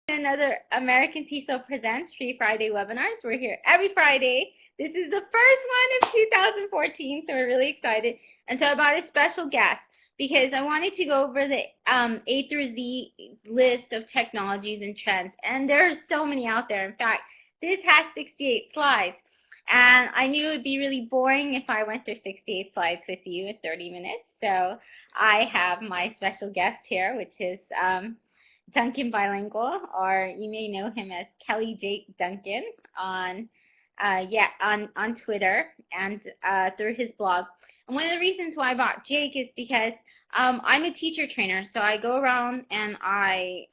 Another American TESOL Presents Free Friday webinars. We're here every Friday. This is the first one of 2014, so we're really excited. And so I brought a special guest because I wanted to go over the A through Z list of technologies and trends. And there are so many out there. In fact, this has 68 slides. And I knew it would be really boring if I went through 68 slides with you in 30 minutes. So I have my special guest here, which is Duncan Bilingual, or you may know him as Kelly Jake Duncan on Twitter and through his blog. And one of the reasons why I bought Jake is because I'm a teacher trainer, so I go around and I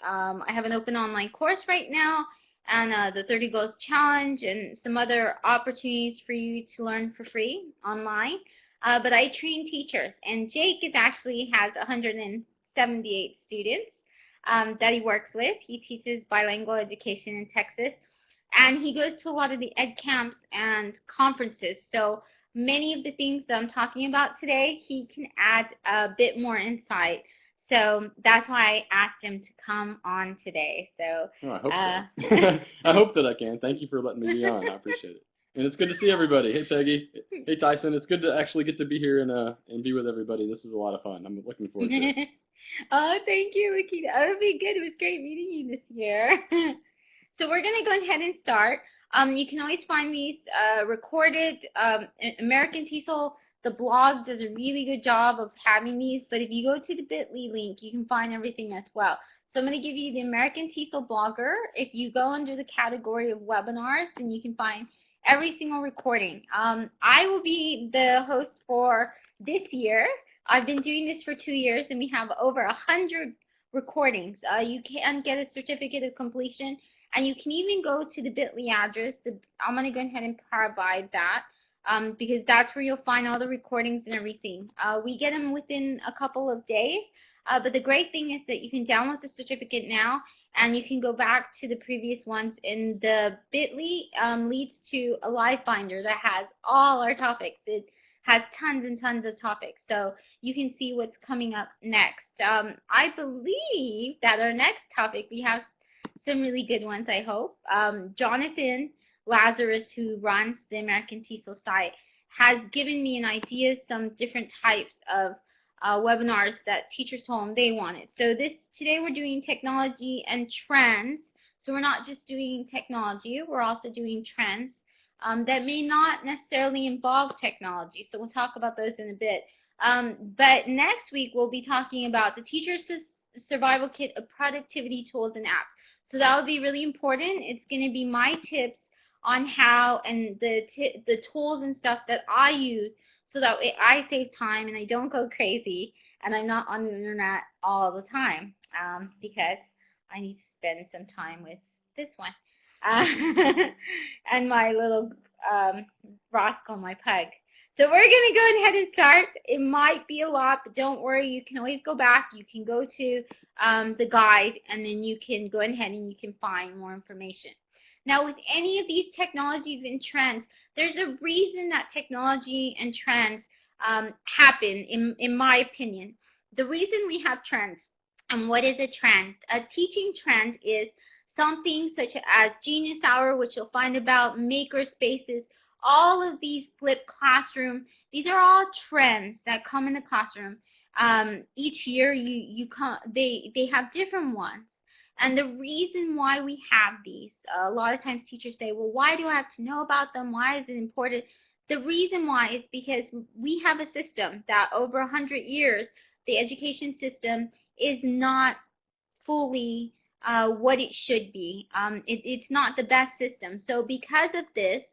have an open online course right now, and the 30 Goals Challenge, and some other opportunities for you to learn for free online. But I train teachers, and Jake actually has 178 students that he works with. He teaches bilingual education in Texas, and he goes to a lot of the ed camps and conferences. So many of the things that I'm talking about today, he can add a bit more insight. So that's why I asked him to come on today. So I hope so. I hope that I can. Thank you for letting me be on. I appreciate it. And it's good to see everybody. Hey, Peggy. Hey, Tyson. It's good to actually get to be here and be with everybody. This is a lot of fun. I'm looking forward to it. Oh, thank you, Lakita. Oh, it'll be good. It was great meeting you this year. So we're going to go ahead and start. You can always find these recorded. American TESOL, the blog, does a really good job of having these, but if you go to the bit.ly link, you can find everything as well. So I'm going to give you the American TESOL blogger. If you go under the category of webinars, then you can find every single recording. I will be the host for this year. I've been doing this for 2 years, and we have over 100 recordings. You can get a certificate of completion, and you can even go to the bit.ly address. I'm going to go ahead and provide that because that's where you'll find all the recordings and everything. We get them within a couple of days, but the great thing is that you can download the certificate now, and you can go back to the previous ones, and the bit.ly leads to a live binder that has all our topics. It has tons and tons of topics, so you can see what's coming up next. I believe that our next topic, we have some really good ones, I hope. Jonathan Lazarus, who runs the American TESOL site, has given me an idea, some different types of webinars that teachers told him they wanted. So today we're doing technology and trends. So we're not just doing technology, we're also doing trends that may not necessarily involve technology. So we'll talk about those in a bit. But next week we'll be talking about the Teacher's Survival Kit of Productivity Tools and Apps. So that will be really important. It's going to be my tips on how and the tools and stuff that I use so that I save time and I don't go crazy and I'm not on the internet all the time because I need to spend some time with this one and my little Roscoe, my pug. So we're going to go ahead and start. It might be a lot, but don't worry. You can always go back. You can go to the guide, and then you can go ahead and you can find more information. Now, with any of these technologies and trends, there's a reason that technology and trends happen, in my opinion. The reason we have trends, and what is a trend? A teaching trend is something such as Genius Hour, which you'll find about, maker spaces, all of these flipped classroom. These are all trends that come in the classroom. Each year they have different ones. And the reason why we have these, a lot of times teachers say, well, why do I have to know about them? Why is it important? The reason why is because we have a system that over 100 years, the education system is not fully what it should be. It's not the best system. So because of this,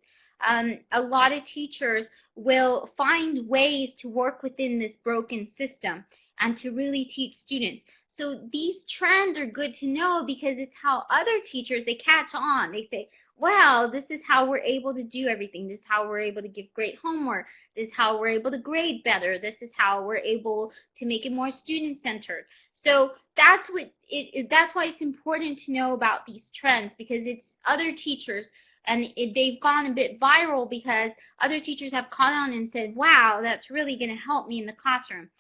a lot of teachers will find ways to work within this broken system and to really teach students. So these trends are good to know because it's how other teachers, they catch on. They say, well, this is how we're able to do everything. This is how we're able to give great homework. This is how we're able to grade better. This is how we're able to make it more student-centered. So that's why it's important to know about these trends, because it's other teachers, and they've gone a bit viral because other teachers have caught on and said, wow, that's really going to help me in the classroom.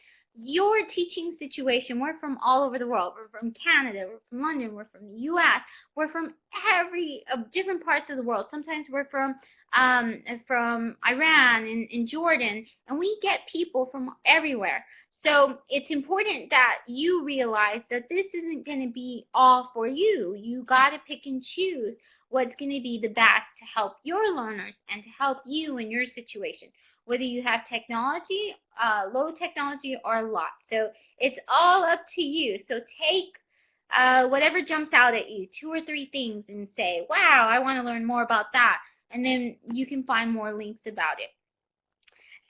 your teaching situation. We're from all over the world. We're from Canada, we're from London, we're from the US, we're from every different parts of the world. Sometimes we're from Iran and Jordan, and we get people from everywhere. So it's important that you realize that this isn't going to be all for you. You got to pick and choose what's going to be the best to help your learners and to help you in your situation, whether you have technology, low technology, or a lot. So it's all up to you. So take whatever jumps out at you, 2 or 3 things, and say, wow, I want to learn more about that. And then you can find more links about it.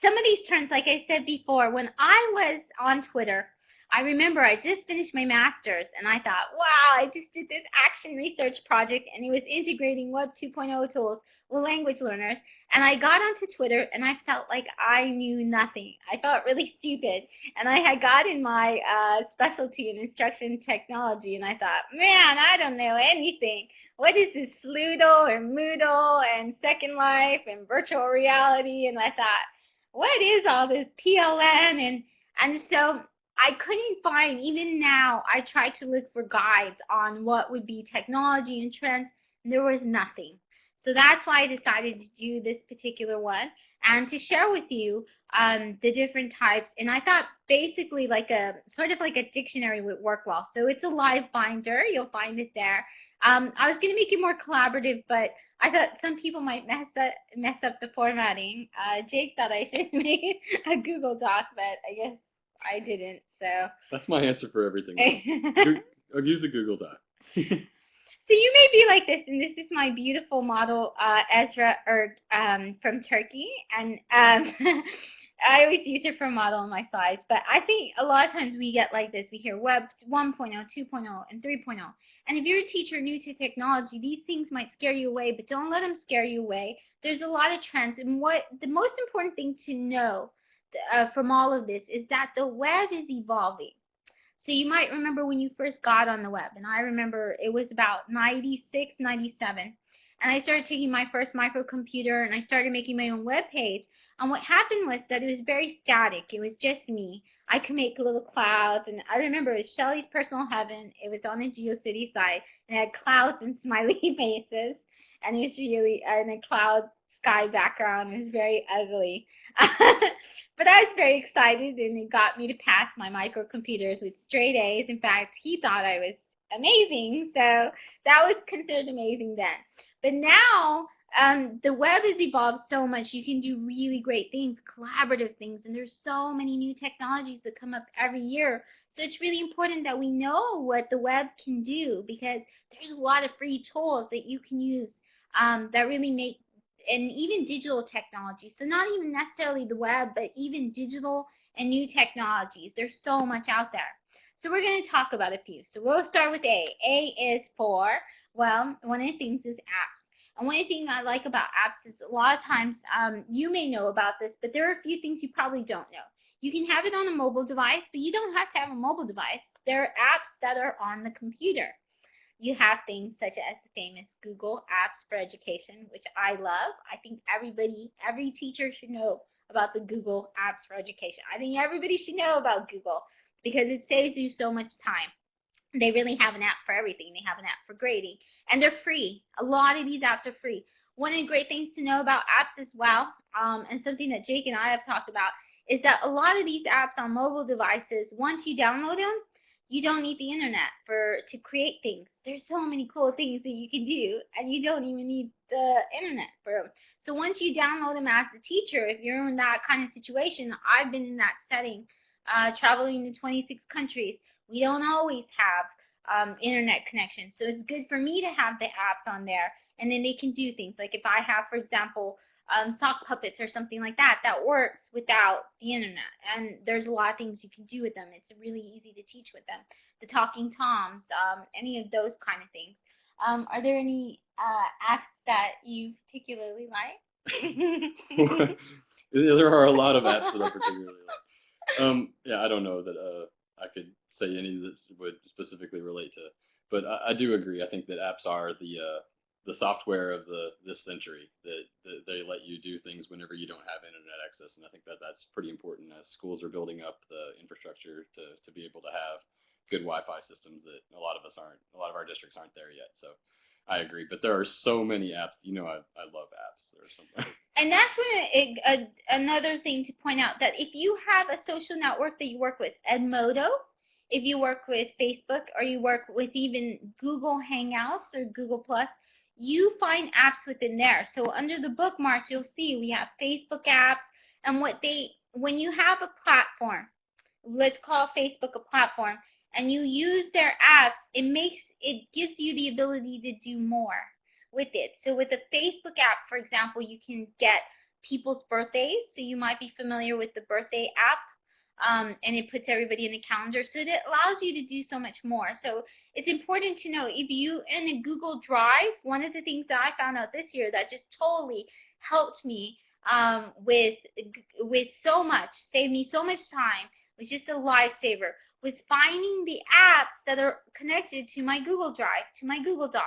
Some of these terms, like I said before, when I was on Twitter, I remember I just finished my master's, and I thought, wow, I just did this action research project, and it was integrating Web 2.0 tools with language learners. And I got onto Twitter, and I felt like I knew nothing. I felt really stupid. And I had gotten my specialty in instruction technology, and I thought, man, I don't know anything. What is this Sloodle and Moodle and Second Life and virtual reality? And I thought, what is all this PLN? And so I couldn't find, even now, I tried to look for guides on what would be technology and trends, and there was nothing. So that's why I decided to do this particular one and to share with you the different types. And I thought basically like a sort of like a dictionary would work well. So it's a live binder. You'll find it there. I was going to make it more collaborative, but I thought some people might mess up the formatting. Jake thought I should make a Google Doc, but I guess I didn't. So That's my answer for everything. I'll use the Google Doc. So you may be like this, and this is my beautiful model, Ezra, from Turkey, and I always use it for a model on my slides, but I think a lot of times we get like this. We hear Web 1.0, 2.0, and 3.0, and if you're a teacher new to technology, these things might scare you away, but don't let them scare you away. There's a lot of trends, and what the most important thing to know from all of this is that the web is evolving. So you might remember when you first got on the web, and I remember it was about 96, 97, and I started taking my first microcomputer, and I started making my own web page. And what happened was that it was very static. It was just me. I could make little clouds, and I remember it was Shelley's Personal Heaven. It was on a GeoCity site, and it had clouds and smiley faces, and it was really in a cloud sky background. It was very ugly. But I was very excited, and it got me to pass my microcomputers with straight A's. In fact, he thought I was amazing, so that was considered amazing then. But now, the web has evolved so much. You can do really great things, collaborative things, and there's so many new technologies that come up every year. So it's really important that we know what the web can do, because there's a lot of free tools that you can use that really make, and even digital technology. So not even necessarily the web, but even digital and new technologies. There's so much out there. So we're going to talk about a few. So we'll start with A. A is for, well, one of the things is apps. And one of the things I like about apps is a lot of times you may know about this, but there are a few things you probably don't know. You can have it on a mobile device, but you don't have to have a mobile device. There are apps that are on the computer. You have things such as the famous Google Apps for Education, which I love. I think every teacher should know about the Google Apps for Education. I think everybody should know about Google because it saves you so much time. They really have an app for everything. They have an app for grading, and they're free. A lot of these apps are free. One of the great things to know about apps as well, and something that Jake and I have talked about, is that a lot of these apps on mobile devices, once you download them, you don't need the internet to create things. There's so many cool things that you can do, and you don't even need the internet for them. So once you download them as a teacher, if you're in that kind of situation, I've been in that setting, traveling to 26 countries. We don't always have internet connection. So it's good for me to have the apps on there, and then they can do things. Like if I have, for example, sock puppets or something like that, that works without the internet. And there's a lot of things you can do with them. It's really easy to teach with them. The Talking Toms, any of those kind of things. Are there any apps that you particularly like? There are a lot of apps that I particularly like. Yeah, I don't know that I could say any that would specifically relate to, but I do agree. I think that apps are the software of this century that they let you do things whenever you don't have internet access, and I think that that's pretty important as schools are building up the infrastructure to be able to have good Wi-Fi systems that a lot of our districts aren't there yet. So I agree, but there are so many apps. I love apps. There are so many. And that's another thing to point out, that if you have a social network that you work with, Edmodo, if you work with Facebook, or you work with even Google Hangouts or Google Plus, you find apps within there. So under the bookmarks, you'll see we have Facebook apps, and when you have a platform, let's call Facebook a platform, and you use their apps, it gives you the ability to do more with it. So with the Facebook app, for example, you can get people's birthdays. So you might be familiar with the birthday app, and it puts everybody in a calendar. So it allows you to do so much more. So it's important to know, if you in a Google Drive, one of the things that I found out this year that just totally helped me with so much, saved me so much time, was just a lifesaver, was finding the apps that are connected to my Google Drive, to my Google Docs.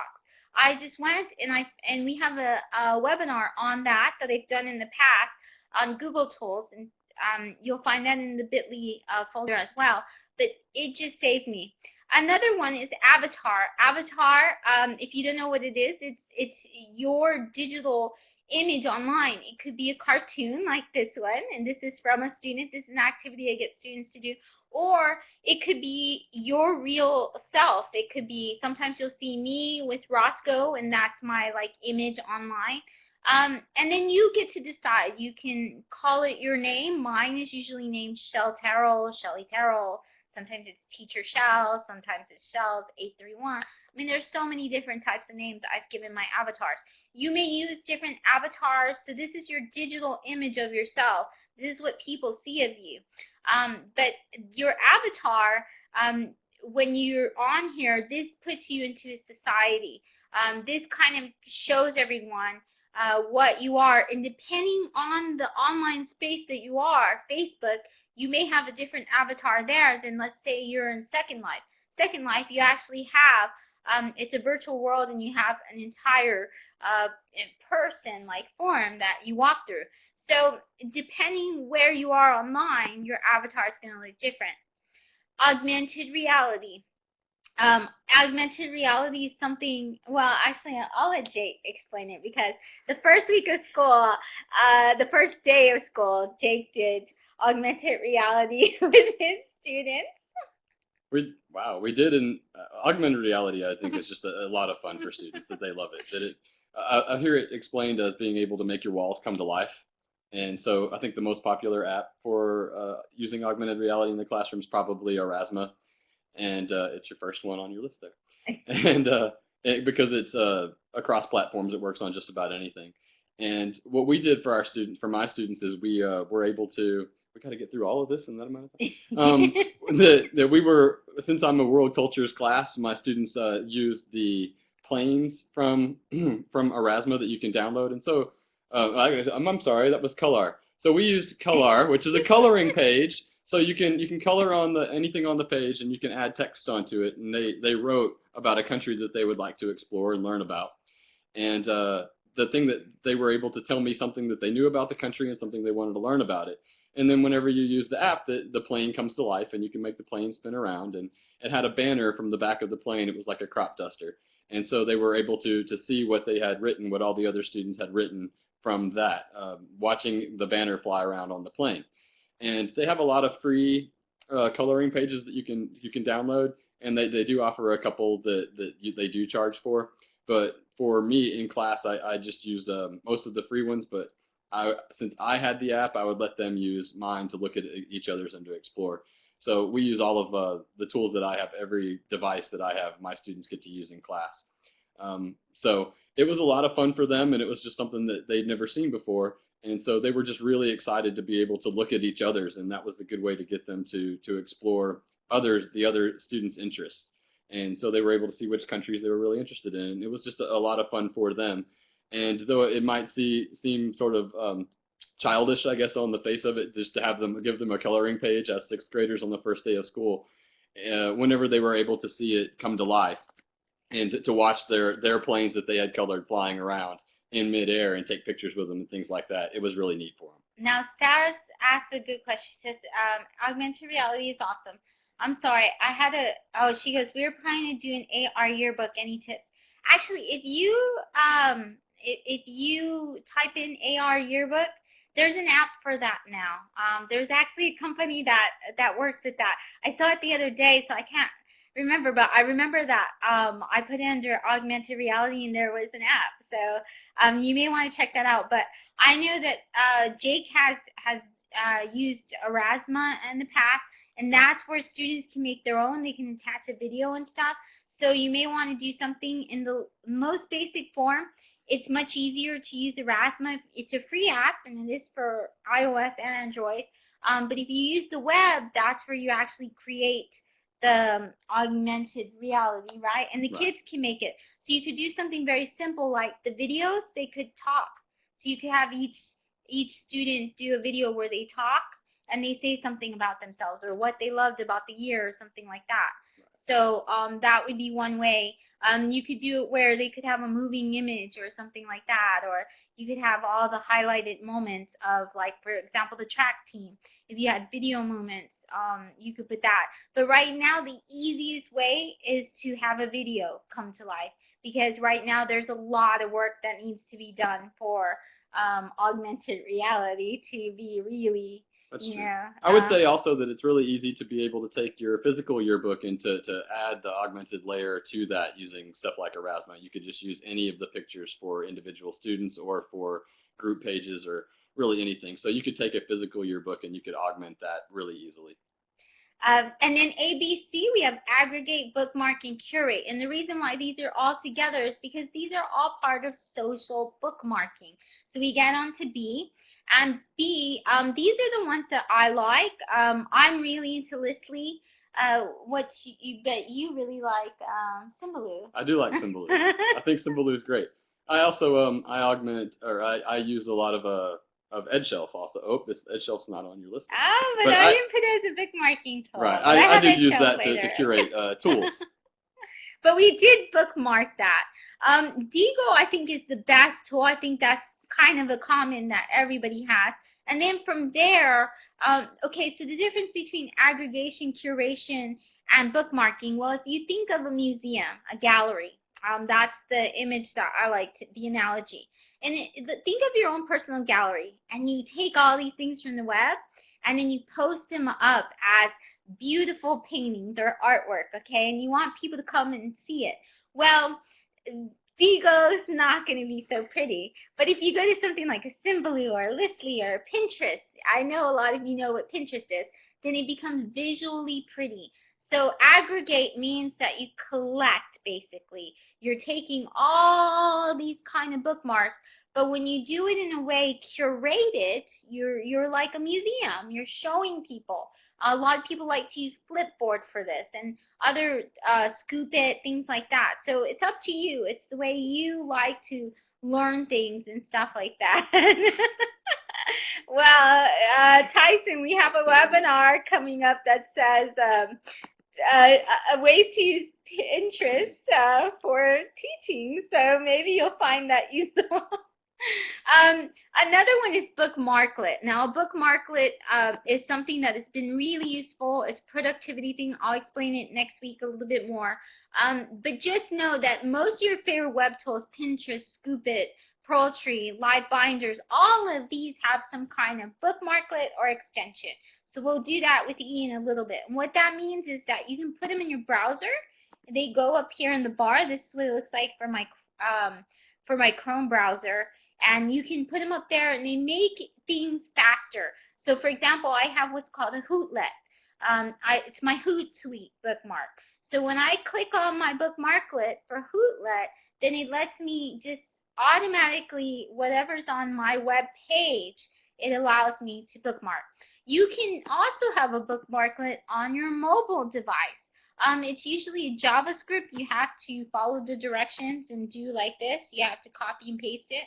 I just went and we have a webinar on that I've done in the past on Google Tools, and you'll find that in the bit.ly folder as well. But it just saved me. Another one is Avatar. Avatar, if you don't know what it is, it's your digital image online. It could be a cartoon like this one, and this is from a student. This is an activity I get students to do. Or it could be your real self. It could be, sometimes you'll see me with Roscoe, and that's my image online. And then you get to decide. You can call it your name. Mine is usually named Shell Terrell, Shelly Terrell. Sometimes it's Teacher Shell. Sometimes it's Shells 831. I mean, there's so many different types of names I've given my avatars. You may use different avatars. So this is your digital image of yourself. This is what people see of you. But your avatar, when you're on here, this puts you into a society. This kind of shows everyone what you are. And depending on the online space that you are, Facebook, you may have a different avatar there than, let's say, you're in Second Life. Second Life, you actually have, it's a virtual world, and you have an entire person-like form that you walk through. So depending where you are online, your avatar is going to look different. Augmented reality. Augmented reality is something, well, actually, I'll let Jake explain it, because the first week of school, the first day of school, Jake did augmented reality with his students. We did, and augmented reality, I think, is just a lot of fun for students, that they love it. I hear it explained as being able to make your walls come to life. And so I think the most popular app for using augmented reality in the classroom is probably Erasmus, and it's your first one on your list there. And because it's across platforms, it works on just about anything. And what we did for my students, is we were able to, we got to get through all of this in that amount of time. That we were, since I'm a world cultures class, my students used the planes from Erasmus that you can download. And so I'm sorry, that was Color. So we used Color, which is a coloring page. So you can color on anything on the page, and you can add text onto it. And they wrote about a country that they would like to explore and learn about. And the thing that they were able to tell me something that they knew about the country and something they wanted to learn about it. And then whenever you use the app, the plane comes to life, and you can make the plane spin around. And it had a banner from the back of the plane. It was like a crop duster. And so they were able to see what they had written, what all the other students had written from that, watching the banner fly around on the plane. And they have a lot of free coloring pages that you can download, and they do offer a couple that they do charge for. But for me in class, I just used most of the free ones. But since I had the app, I would let them use mine to look at each other's and to explore. So we use all of the tools that I have. Every device that I have, my students get to use in class. So it was a lot of fun for them, and it was just something that they'd never seen before. And so they were just really excited to be able to look at each other's, and that was a good way to get them to explore the other students' interests. And so they were able to see which countries they were really interested in. It was just a lot of fun for them. And though it might seem sort of childish, I guess, on the face of it, just to give them a coloring page as sixth graders on the first day of school, whenever they were able to see it come to life, and to watch their planes that they had colored flying around in midair and take pictures with them and things like that. It was really neat for them. Now, Sarah's asked a good question. She says, augmented reality is awesome. I'm sorry, I had a, oh, she goes, we were planning to do an AR yearbook. Any tips? Actually, if you type in AR yearbook, there's an app for that now. There's actually a company that works with that. I saw it the other day, so I can't remember, but I remember that I put it under augmented reality and there was an app. So you may want to check that out. But I know that Jake has used Erasmus in the past, and that's where students can make their own. They can attach a video and stuff. So you may want to do something in the most basic form. It's much easier to use Erasmus. It's a free app, and it is for iOS and Android. But if you use the web, that's where you actually create the augmented reality, right? And the kids can make it. So you could do something very simple like the videos. They could talk. So you could have each student do a video where they talk and they say something about themselves or what they loved about the year or something like that. So that would be one way. You could do it where they could have a moving image or something like that, or you could have all the highlighted moments of, like, for example, the track team. If you had video moments, you could put that. But right now, the easiest way is to have a video come to life, because right now there's a lot of work that needs to be done for augmented reality to be really, That's true. I would say also that it's really easy to be able to take your physical yearbook and to add the augmented layer to that using stuff like Erasmus. You could just use any of the pictures for individual students or for group pages or really anything. So you could take a physical yearbook and you could augment that really easily. And then ABC, we have Aggregate, Bookmark, and Curate. And the reason why these are all together is because these are all part of social bookmarking. So we get on to B. And B, these are the ones that I like. I'm really into Listly. What you bet you really like Symbaloo. I do like Symbaloo. I think Symbaloo is great. I also I augment, or I use a lot of EdShelf also. Oh, this EdShelf's not on your list. Oh, but I didn't put it as a bookmarking tool. Right, I did use that to curate tools. But we did bookmark that. Digo, I think, is the best tool. I think that's kind of a common that everybody has. And then from there, okay, so the difference between aggregation, curation, and bookmarking, well, if you think of a museum, a gallery, that's the image that I like, the analogy. And think of your own personal gallery, and you take all these things from the web, and then you post them up as beautiful paintings or artwork, okay? And you want people to come and see it. Well, Digo's not going to be so pretty. But if you go to something like a Symbaloo or a Listly or Pinterest, I know a lot of you know what Pinterest is, then it becomes visually pretty. So aggregate means that you collect, basically. You're taking all these kind of bookmarks, but when you do it in a way curated, you're like a museum. You're showing people. A lot of people like to use Flipboard for this, and other Scoop It, things like that. So it's up to you. It's the way you like to learn things and stuff like that. Well, Tyson, we have a webinar coming up that says ways to use Pinterest for teaching. So maybe you'll find that useful. Another one is Bookmarklet. Now, Bookmarklet is something that has been really useful. It's a productivity thing. I'll explain it next week a little bit more. But just know that most of your favorite web tools, Pinterest, Scoop It, Pearltree, Live Binders, all of these have some kind of Bookmarklet or extension. So we'll do that with E in a little bit. And what that means is that you can put them in your browser. They go up here in the bar. This is what it looks like for my Chrome browser. And you can put them up there, and they make things faster. So, for example, I have what's called a Hootlet. It's my Hootsuite bookmark. So when I click on my Bookmarklet for Hootlet, then it lets me just automatically, whatever's on my web page, it allows me to bookmark. You can also have a Bookmarklet on your mobile device. It's usually a JavaScript. You have to follow the directions and do like this. You have to copy and paste it.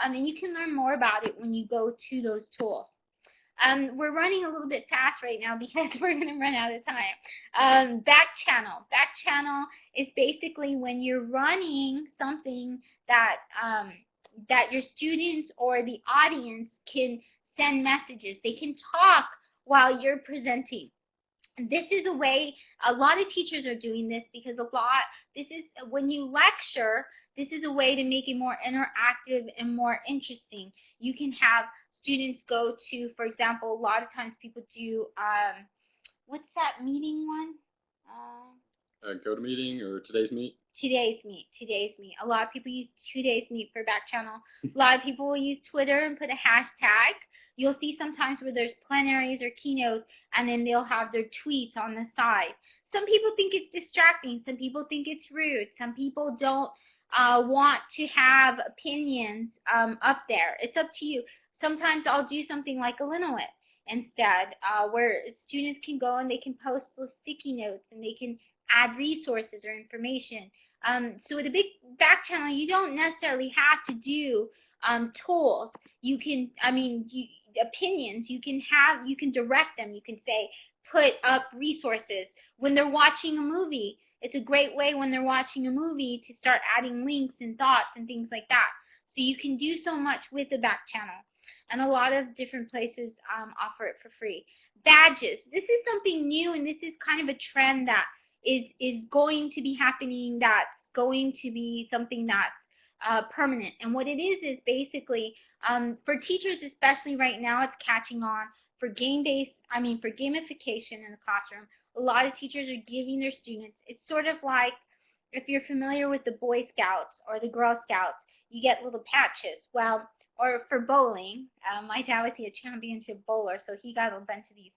And you can learn more about it when you go to those tools. We're running a little bit fast right now because we're going to run out of time. Back channel. Back channel is basically when you're running something that that your students or the audience can send messages. They can talk while you're presenting. This is a way, a lot of teachers are doing this because this is, when you lecture, this is a way to make it more interactive and more interesting. You can have students go to, for example, a lot of times people do, what's that meeting one? GoToMeeting or Today's Meet? Today's Meet. A lot of people use Today's Meet for back channel. A lot of people will use Twitter and put a hashtag. You'll see sometimes where there's plenaries or keynotes, and then they'll have their tweets on the side. Some people think it's distracting. Some people think it's rude. Some people don't want to have opinions up there. It's up to you. Sometimes I'll do something like a Linowit instead, where students can go and they can post little sticky notes and they can add resources or information. So with a big back channel, you don't necessarily have to do tools. You can, opinions, you can direct them. You can say, put up resources. When they're watching a movie, it's a great way when they're watching a movie to start adding links and thoughts and things like that. So you can do so much with the back channel. And a lot of different places offer it for free. Badges. This is something new, and this is kind of a trend that is going to be happening, that's going to be something that's permanent. And what it is basically, for teachers especially right now, it's catching on. For gamification in the classroom, a lot of teachers are giving their students, it's sort of like if you're familiar with the Boy Scouts or the Girl Scouts, you get little patches. Well, or for bowling, my dad was a championship bowler, so he got a bunch of these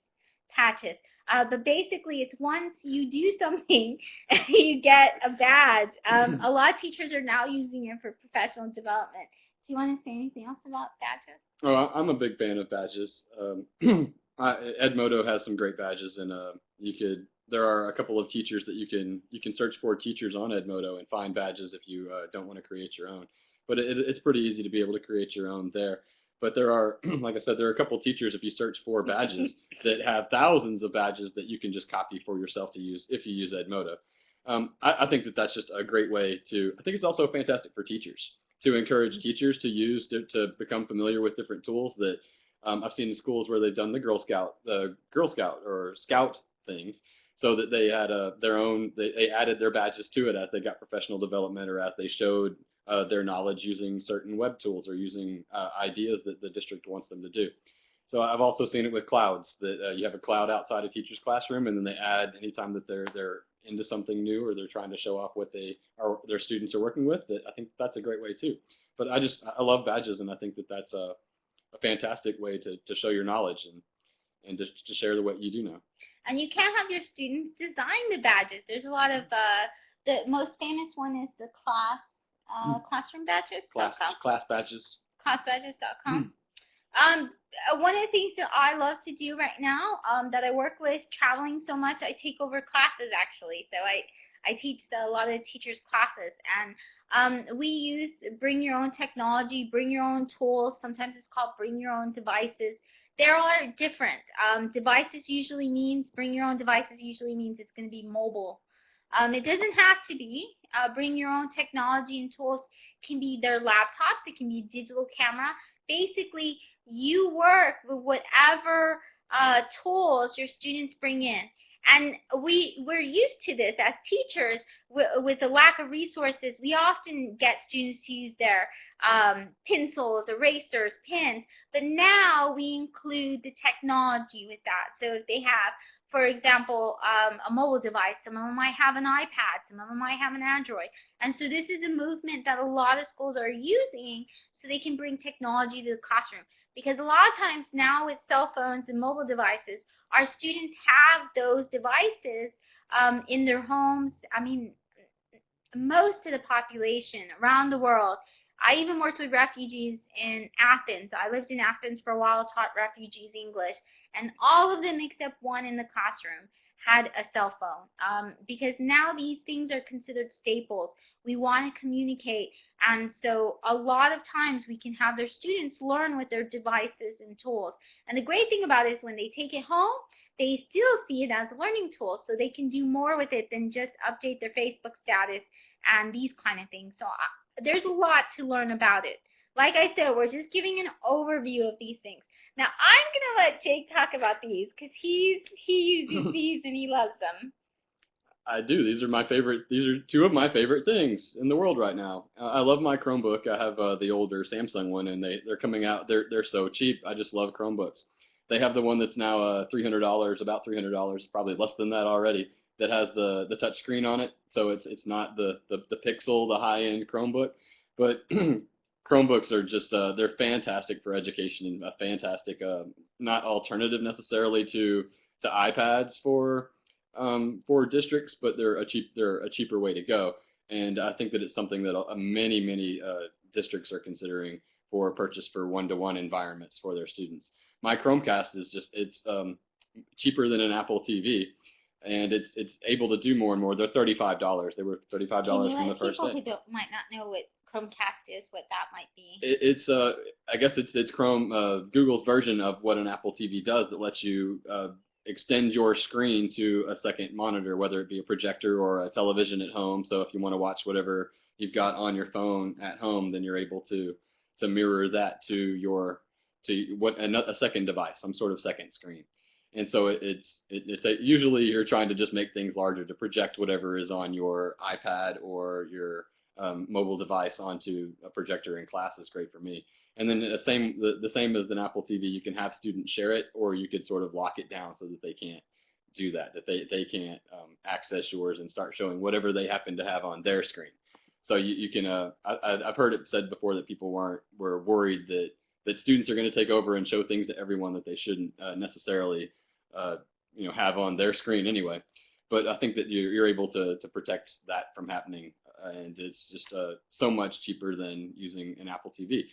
patches. But basically, it's once you do something, you get a badge. A lot of teachers are now using it for professional development. Do you want to say anything else about badges? Oh, I'm a big fan of badges. Edmodo has some great badges, and there are a couple of teachers that you can search for teachers on Edmodo and find badges if you don't want to create your own. But it's pretty easy to be able to create your own there. But there are, like I said, there are a couple of teachers, if you search for badges, that have thousands of badges that you can just copy for yourself to use if you use Edmodo. I think that's just a great way I think it's also fantastic for teachers to encourage teachers to use to become familiar with different tools that I've seen in schools where they've done the Girl Scout or Scout things, so that they had their own. They added their badges to it as they got professional development or as they showed their knowledge using certain web tools or using ideas that the district wants them to do. So I've also seen it with clouds, that you have a cloud outside a teacher's classroom, and then they add anytime that they're into something new or they're trying to show off what their students are working with. That I think that's a great way too. But I love badges, and I think that that's a fantastic way to show your knowledge and to share what you do know. And you can have your students design the badges. There's a lot of the most famous one is the classroom badges. Class badges. Classbadges.com. One of the things that I love to do right now, that I work with traveling so much, I take over classes actually. So I teach a lot of teachers' classes, and we use bring your own technology, bring your own tools. Sometimes it's called bring your own devices. There are different devices. Bring your own devices usually means it's going to be mobile. It doesn't have to be. Bring your own technology and tools can be their laptops. It can be a digital camera. Basically, you work with whatever tools your students bring in. And we're used to this as teachers. With the lack of resources, we often get students to use their pencils, erasers, pens, but now we include the technology with that. So if they have, for example, a mobile device, some of them might have an iPad, some of them might have an Android. And so this is a movement that a lot of schools are using so they can bring technology to the classroom. Because a lot of times now with cell phones and mobile devices, our students have those devices in their homes. I mean, most of the population around the world. I even worked with refugees in Athens. I lived in Athens for a while, taught refugees English, and all of them except one in the classroom had a cell phone, because now these things are considered staples. We want to communicate, and so a lot of times we can have their students learn with their devices and tools. And the great thing about it is when they take it home, they still see it as a learning tool, so they can do more with it than just update their Facebook status and these kind of things. So there's a lot to learn about it. Like I said, we're just giving an overview of these things. Now, I'm going to let Jake talk about these because he uses these and he loves them. I do. These are my favorite. These are two of my favorite things in the world right now. I love my Chromebook. I have the older Samsung one, and they're coming out. They're so cheap. I just love Chromebooks. They have the one that's now $300, about $300, probably less than that already. That has the touch screen on it, so it's not the Pixel, the high end Chromebook, but Chromebooks are just they're fantastic for education and a fantastic not alternative necessarily to iPads for districts, but they're a cheaper way to go. And I think that it's something that many districts are considering for purchase for one-to-one environments for their students. My Chromecast is just it's cheaper than an Apple TV, and it's able to do more and more. They're $35. They were $35 from the first day. People who might not know what Chromecast is, what that might be. It's I guess it's Chrome Google's version of what an Apple TV does that lets you extend your screen to a second monitor, whether it be a projector or a television at home. So if you want to watch whatever you've got on your phone at home, then you're able to mirror that to a second device, some sort of second screen. And so usually you're trying to just make things larger to project whatever is on your iPad or your mobile device onto a projector in class is great for me. And then the same as an Apple TV, you can have students share it, or you could sort of lock it down so that they can't do that they can't access yours and start showing whatever they happen to have on their screen. So you can, I've heard it said before that people were worried that students are going to take over and show things to everyone that they shouldn't necessarily have on their screen anyway. But I think that you're able to protect that from happening, and it's just so much cheaper than using an Apple TV.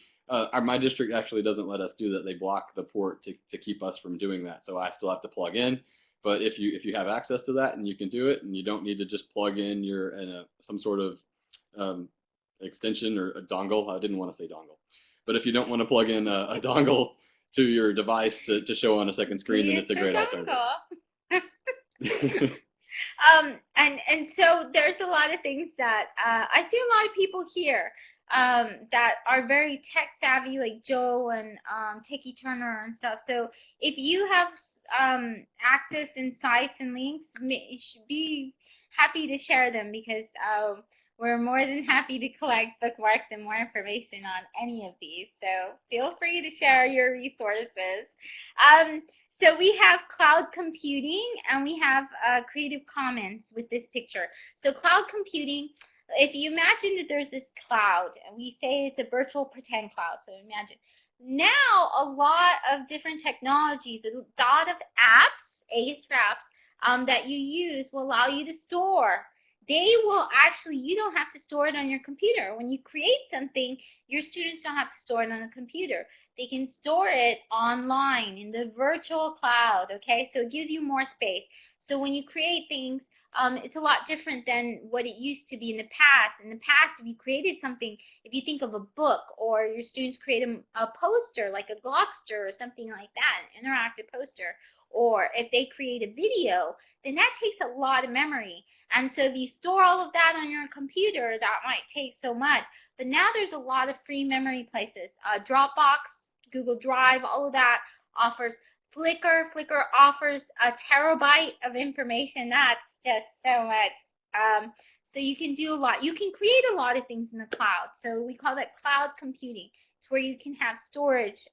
My district actually doesn't let us do that. They block the port to keep us from doing that. So I still have to plug in. But if you have access to that and you can do it, and you don't need to just plug in some sort of extension or a dongle. I didn't want to say dongle. But if you don't want to plug in a dongle to your device to show on a second screen, then it's a great alternative. And so there's a lot of things that I see a lot of people here that are very tech savvy, like Joe and Techie Turner and stuff. So if you have access and sites and links, you should be happy to share them, because we're more than happy to collect bookmarks and more information on any of these. So feel free to share your resources. So we have cloud computing, and we have Creative Commons with this picture. So cloud computing, if you imagine that there's this cloud, and we say it's a virtual pretend cloud, so imagine. Now a lot of different technologies, a lot of apps, A's for apps, that you use will allow you to store. They will actually, you don't have to store it on your computer. When you create something, your students don't have to store it on a computer. They can store it online in the virtual cloud, okay? So it gives you more space. So when you create things, it's a lot different than what it used to be in the past. In the past, if you created something, if you think of a book, or your students create a poster, like a Glockster or something like that, an interactive poster, or if they create a video, then that takes a lot of memory. And so if you store all of that on your computer, that might take so much. But now there's a lot of free memory places. Dropbox, Google Drive, all of that offers. Flickr offers a terabyte of information. That's just so much. So you can do a lot. You can create a lot of things in the cloud. So we call that cloud computing. It's where you can have storage,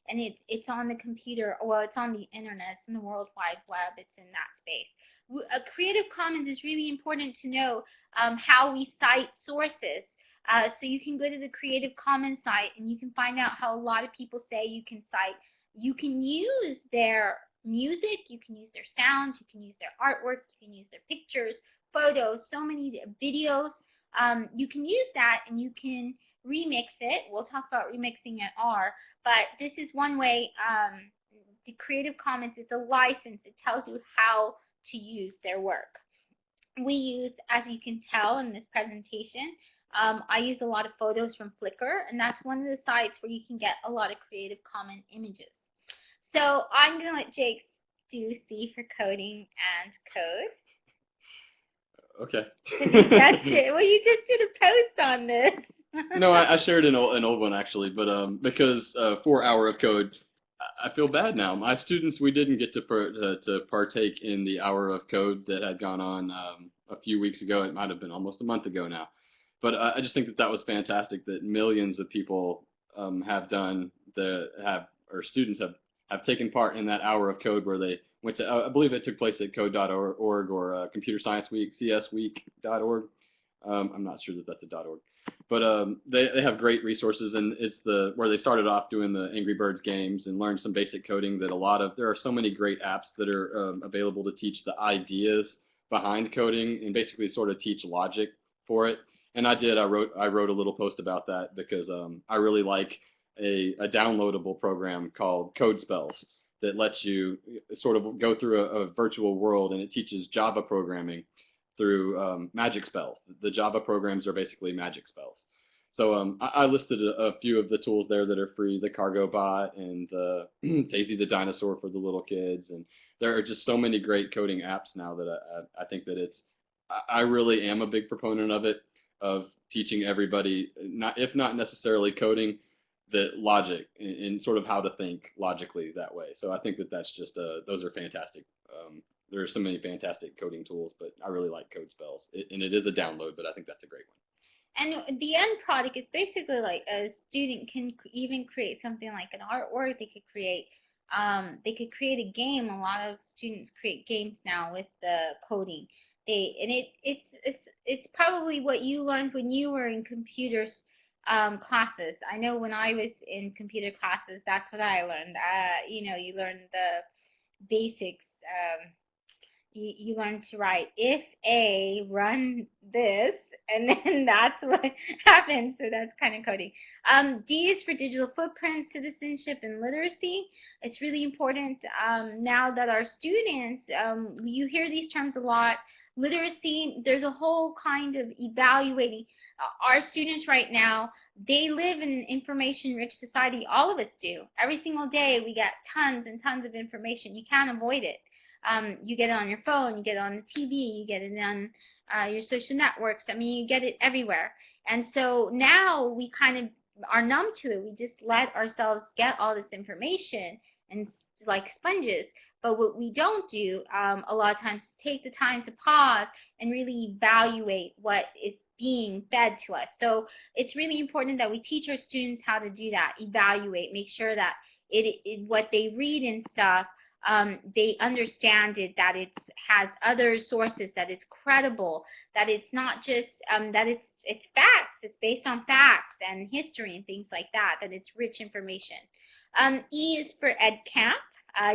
and it's on the computer. Well, it's on the internet. It's in the World Wide Web. It's in that space. Creative Commons is really important to know how we cite sources. So you can go to the Creative Commons site, and you can find out how a lot of people say you can cite. You can use their music, you can use their sounds, you can use their artwork, you can use their pictures, photos, so many videos. You can use that, and you can remix it. We'll talk about remixing at R, but this is one way. The Creative Commons is a license. It tells you how to use their work. We use, as you can tell in this presentation, I use a lot of photos from Flickr, and that's one of the sites where you can get a lot of Creative Commons images. So I'm going to let Jake do C for coding and code. Okay. Well, you just did a post on this. No, I shared an old one actually, but because for Hour of Code, I feel bad now. My students, we didn't get to partake in the Hour of Code that had gone on a few weeks ago. It might have been almost a month ago now, but I just think that that was fantastic. That millions of people have done or students have taken part in that Hour of Code where they went to. I believe it took place at code.org or Computer Science Week, csweek.org. I'm not sure that that's a .org. But they have great resources, and it's where they started off doing the Angry Birds games and learned some basic coding. There are so many great apps that are available to teach the ideas behind coding and basically sort of teach logic for it. And I wrote a little post about that because I really like a downloadable program called Code Spells that lets you sort of go through a virtual world, and it teaches Java programming through magic spells. The Java programs are basically magic spells. So I listed a few of the tools there that are free, the Cargo Bot and the Daisy the Dinosaur for the little kids. And there are just so many great coding apps now that I think that I really am a big proponent of it, of teaching everybody, if not necessarily coding, the logic and sort of how to think logically that way. So I think that that's just, those are fantastic. There are so many fantastic coding tools, but I really like Code Spells. And it is a download, but I think that's a great one. And the end product is basically like a student can even create something like an artwork. They could create a game. A lot of students create games now with the coding. It's probably what you learned when you were in computers classes. I know when I was in computer classes, that's what I learned. You learn the basics. You learn to write if A, run this, and then that's what happens. So that's kind of coding. D is for digital footprint, citizenship, and literacy. It's really important now that our students, you hear these terms a lot. Literacy, there's a whole kind of evaluating. Our students right now, they live in an information-rich society. All of us do. Every single day we get tons and tons of information. You can't avoid it. You get it on your phone, you get it on the TV, you get it on your social networks. I mean, you get it everywhere. And so now we kind of are numb to it. We just let ourselves get all this information and like sponges. But what we don't do a lot of times is take the time to pause and really evaluate what is being fed to us. So it's really important that we teach our students how to do that, evaluate, make sure that what they read and stuff, they understand it, that it has other sources, that it's credible, that it's not just, that it's facts, it's based on facts and history and things like that, that it's rich information. E is for EdCamp.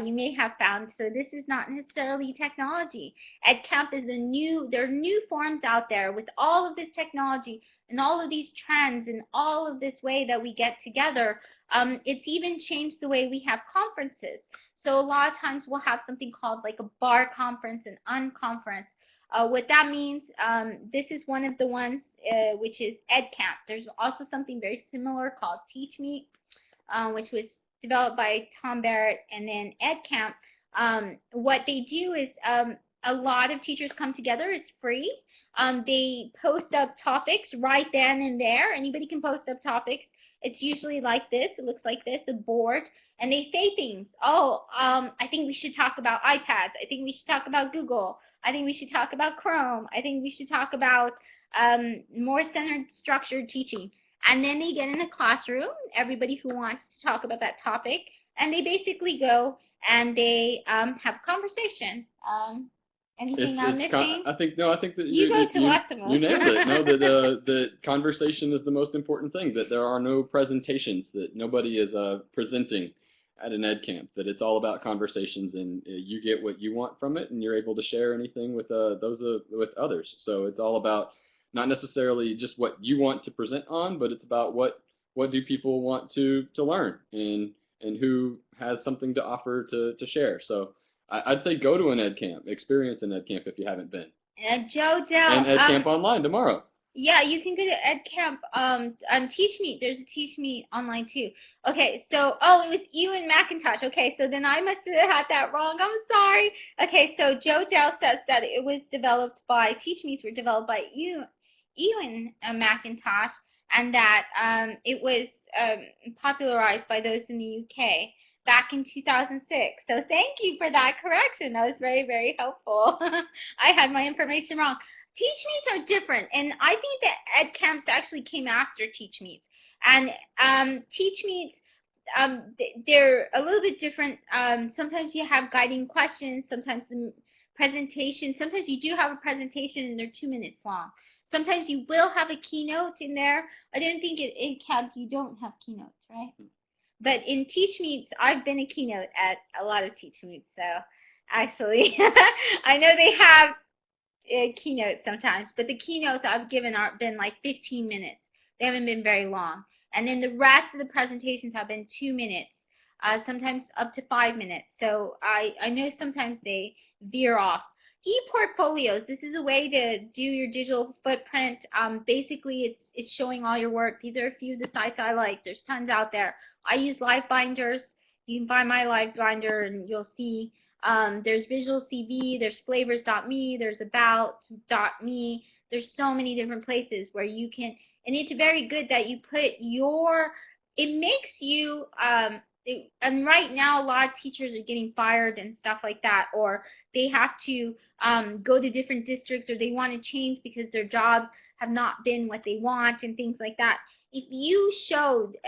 You may have found, so this is not necessarily technology. EdCamp is there are new forms out there with all of this technology and all of these trends and all of this way that we get together. It's even changed the way we have conferences. So a lot of times we'll have something called like a bar conference, an unconference. What that means, this is one of the ones, which is EdCamp. There's also something very similar called Teach Me, which was developed by Tom Barrett, and then EdCamp. What they do is a lot of teachers come together. It's free. They post up topics right then and there. Anybody can post up topics. It's usually like this. It looks like this, a board. And they say things. Oh, I think we should talk about iPads. I think we should talk about Google. I think we should talk about Chrome. I think we should talk about more centered structured teaching. And then they get in a classroom, everybody who wants to talk about that topic, and they basically go and they have a conversation. Anything I'm missing? I think that you go to lots of them. You nailed it. No, that conversation is the most important thing. That there are no presentations. That nobody is presenting at an ed camp. That it's all about conversations, and you get what you want from it, and you're able to share anything with with others. So it's all about not necessarily just what you want to present on, but it's about what do people want to learn, and who has something to offer to share. So I'd say go to an ed camp, experience an ed camp if you haven't been. Joe Dell. And ed camp online tomorrow. Yeah, you can go to Ed Camp on Teach Me. There's a Teach Me online too. Okay, so it was Ewan McIntosh. Okay, so then I must have had that wrong. I'm sorry. Okay, so Joe Dell says that it was developed by Teach Me's were developed by Ewan McIntosh, and that it was popularized by those in the UK back in 2006. So thank you for that correction. That was very, very helpful. I had my information wrong. Teach Meets are different, and I think that ed camps actually came after Teach Meets. And Teach Meets, they're a little bit different. Sometimes you have guiding questions, sometimes the presentation, sometimes you do have a presentation and they're 2 minutes long. Sometimes you will have a keynote in there. I don't think in camp you don't have keynotes, right? But in Teach Meets, I've been a keynote at a lot of Teach Meets, so actually I know they have keynotes sometimes, but the keynotes I've given are been like 15 minutes. They haven't been very long. And then the rest of the presentations have been 2 minutes, sometimes up to 5 minutes. So I know sometimes they veer off. ePortfolios, this is a way to do your digital footprint. Basically, it's showing all your work. These are a few of the sites I like. There's tons out there. I use Live Binders. You can find my Live Binder and you'll see there's Visual CV, there's flavors.me, there's about.me. There's so many different places where you can, and it's very good that you put it makes you, and right now a lot of teachers are getting fired and stuff like that, or they have to go to different districts, or they want to change because their jobs have not been what they want and things like that. If you showed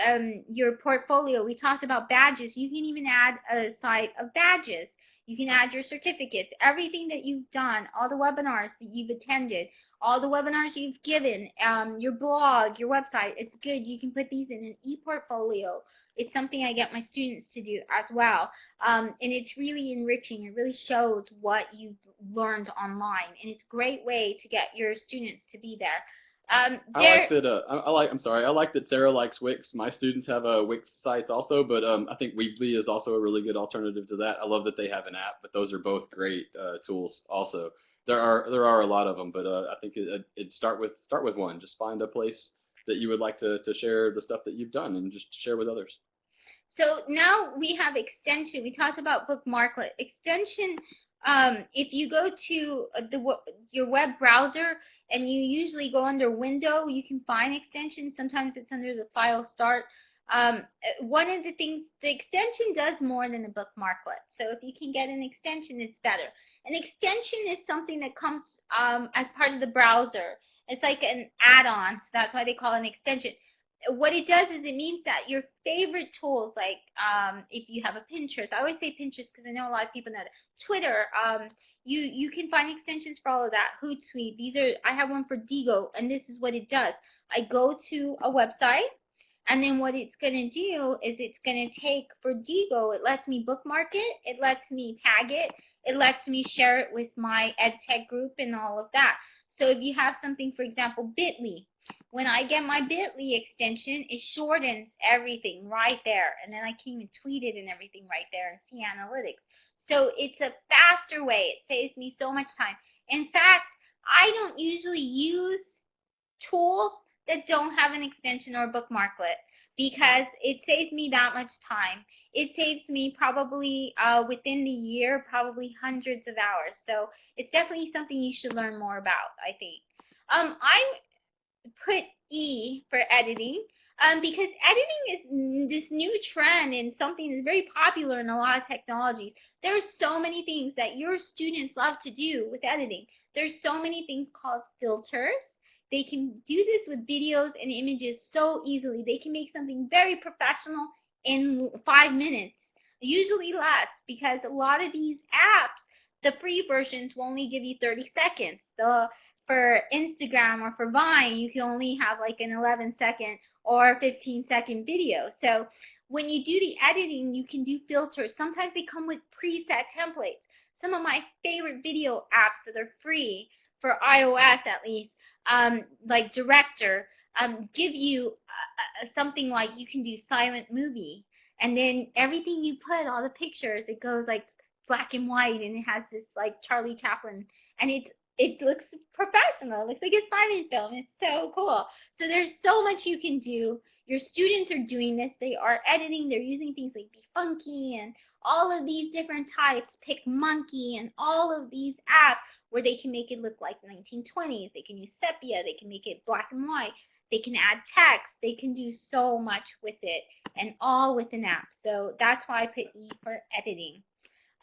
your portfolio, we talked about badges, you can even add a site of badges. You can add your certificates, everything that you've done, all the webinars that you've attended, all the webinars you've given, your blog, your website. It's good. You can put these in an ePortfolio. It's something I get my students to do as well. And it's really enriching. It really shows what you've learned online. And it's a great way to get your students to be there. I like that. I like that Sarah likes Wix. My students have Wix sites also, but I think Weebly is also a really good alternative to that. I love that they have an app, but those are both great tools. Also, there are a lot of them, but I think it start with one. Just find a place that you would like to share the stuff that you've done and just share with others. So now we have extension. We talked about Bookmarklet. Extension, if you go to your web browser and you usually go under Window, you can find extension. Sometimes it's under the File Start. One of the things, the extension does more than a Bookmarklet. So if you can get an extension, it's better. An extension is something that comes as part of the browser. It's like an add-on, so that's why they call it an extension. What it does is it means that your favorite tools, like if you have a Pinterest, I always say Pinterest because I know a lot of people know that. Twitter, you can find extensions for all of that. Hootsuite, I have one for Digo, and this is what it does. I go to a website, and then what it's going to do is it's going to take, for Digo, it lets me bookmark it, it lets me tag it, it lets me share it with my EdTech group and all of that. So if you have something, for example, Bitly, when I get my Bitly extension, it shortens everything right there. And then I can even tweet it and everything right there and see analytics. So it's a faster way. It saves me so much time. In fact, I don't usually use tools that don't have an extension or Bookmarklet because it saves me that much time. It saves me probably within the year, probably hundreds of hours. So it's definitely something you should learn more about, I think. I put E for editing because editing is this new trend and something that's very popular in a lot of technologies. There are so many things that your students love to do with editing. There's so many things called filters. They can do this with videos and images so easily. They can make something very professional in 5 minutes, usually less, because a lot of these apps, the free versions will only give you 30 seconds. For Instagram or for Vine, you can only have like an 11-second or 15-second video. So when you do the editing, you can do filters. Sometimes they come with preset templates. Some of my favorite video apps that are free, for iOS at least, like Director, give you something like you can do silent movie. And then everything you put, all the pictures, it goes like black and white, and it has this like Charlie Chaplin, and it looks professional. It looks like a silent film. It's so cool. So there's so much you can do. Your students are doing this. They are editing. They're using things like Funky and all of these different types, PicMonkey, and all of these apps where they can make it look like 1920s. They can use sepia. They can make it black and white. They can add text. They can do so much with it, and all with an app. So that's why I put E for editing.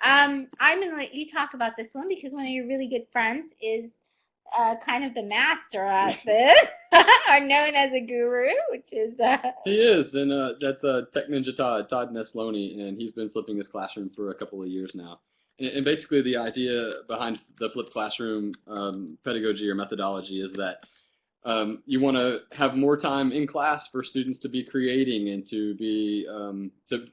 I'm going to let you talk about this one because one of your really good friends is kind of the master at this, or known as a guru, which is... He is, and that's Tech Ninja Todd Nesloni, and he's been flipping his classroom for a couple of years now. And basically the idea behind the flipped classroom pedagogy or methodology is that you want to have more time in class for students to be creating and to be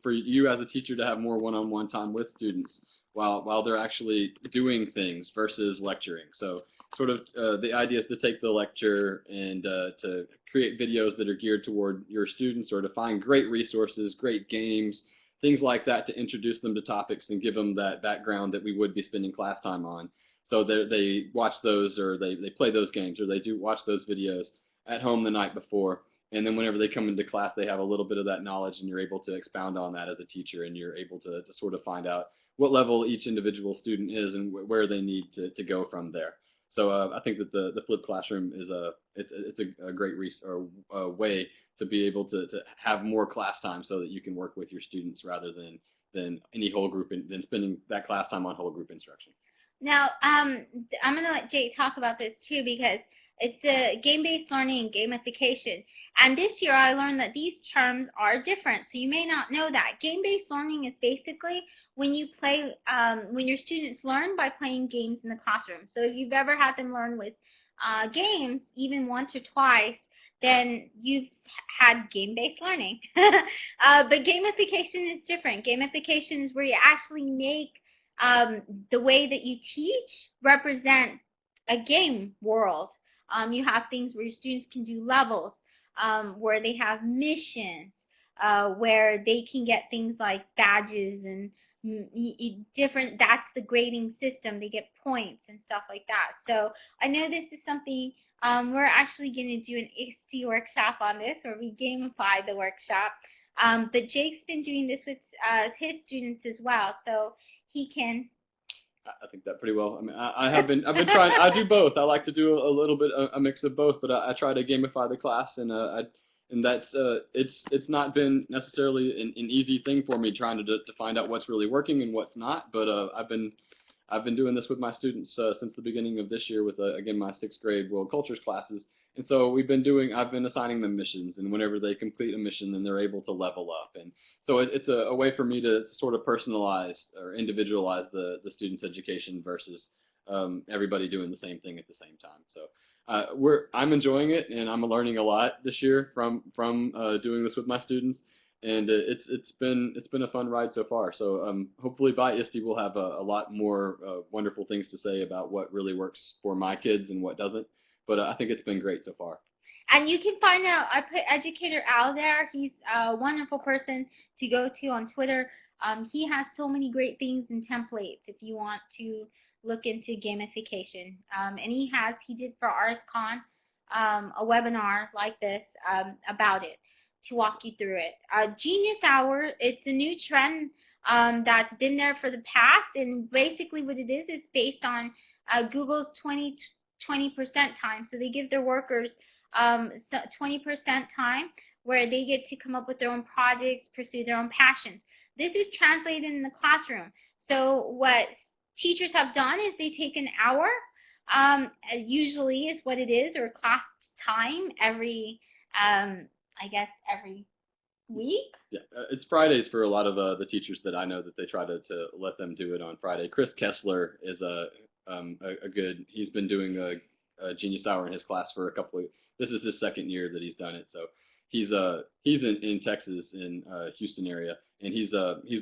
for you as a teacher to have more one-on-one time with students while they're actually doing things versus lecturing. So sort of the idea is to take the lecture and to create videos that are geared toward your students, or to find great resources, great games, things like that, to introduce them to topics and give them that background that we would be spending class time on. So they watch those, or they play those games, or they do watch those videos at home the night before. And then whenever they come into class, they have a little bit of that knowledge, and you're able to expound on that as a teacher, and you're able to sort of find out what level each individual student is and where they need to go from there. So I think that the flipped classroom is it's a great way to be able to have more class time so that you can work with your students rather than any whole group, than spending that class time on whole group instruction. Now, I'm going to let Jake talk about this too, because it's a game-based learning and gamification. And this year I learned that these terms are different, so you may not know that. Game-based learning is basically when you play, when your students learn by playing games in the classroom. So if you've ever had them learn with games, even once or twice, then you've had game-based learning. But gamification is different. Gamification is where you actually make the way that you teach represent a game world. You have things where your students can do levels, where they have missions, where they can get things like badges and different, that's the grading system. They get points and stuff like that. So I know this is something we're actually going to do an ISTE workshop on this, where we gamify the workshop. But Jake's been doing this with his students as well, so he can. I think that pretty well. I mean, I've been trying. I do both. I like to do a little bit a mix of both, but I try to gamify the class, and that's it's not been necessarily an easy thing for me trying to find out what's really working and what's not. But I've been doing this with my students since the beginning of this year with again my 6th grade world cultures classes. And so I've been assigning them missions, and whenever they complete a mission, then they're able to level up. And so it's a way for me to sort of personalize or individualize the student's education versus everybody doing the same thing at the same time. So I'm enjoying it, and I'm learning a lot this year from doing this with my students. And it's been a fun ride so far. So hopefully by ISTE we'll have a lot more wonderful things to say about what really works for my kids and what doesn't. But I think it's been great so far. And you can find out, I put Educator Al there. He's a wonderful person to go to on Twitter. He has so many great things and templates if you want to look into gamification. And he did for RSCon a webinar like this about it to walk you through it. Genius Hour, it's a new trend that's been there for the past. And basically what it is, it's based on Google's 20% time. So they give their workers 20% time where they get to come up with their own projects, pursue their own passions. This is translated in the classroom. So what teachers have done is they take an hour, usually is what it is, or class time every, I guess, every week. Yeah, it's Fridays for a lot of the teachers that I know, that they try to let them do it on Friday. Chris Kessler is a good, he's been doing a Genius Hour in his class for this is his 2nd year that he's done it. So he's in Texas, in Houston area, and he's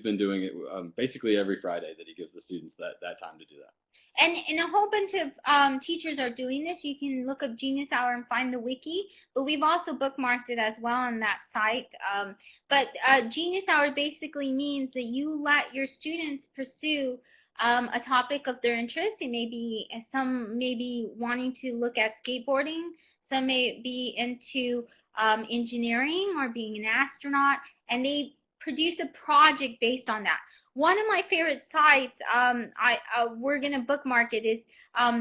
been doing it basically every Friday, that he gives the students that time to do that. And a whole bunch of teachers are doing this. You can look up Genius Hour and find the wiki, but we've also bookmarked it as well on that site. But Genius Hour basically means that you let your students pursue a topic of their interest. It may be, some may be wanting to look at skateboarding, some may be into engineering or being an astronaut, and they produce a project based on that. One of my favorite sites, we're gonna bookmark it, is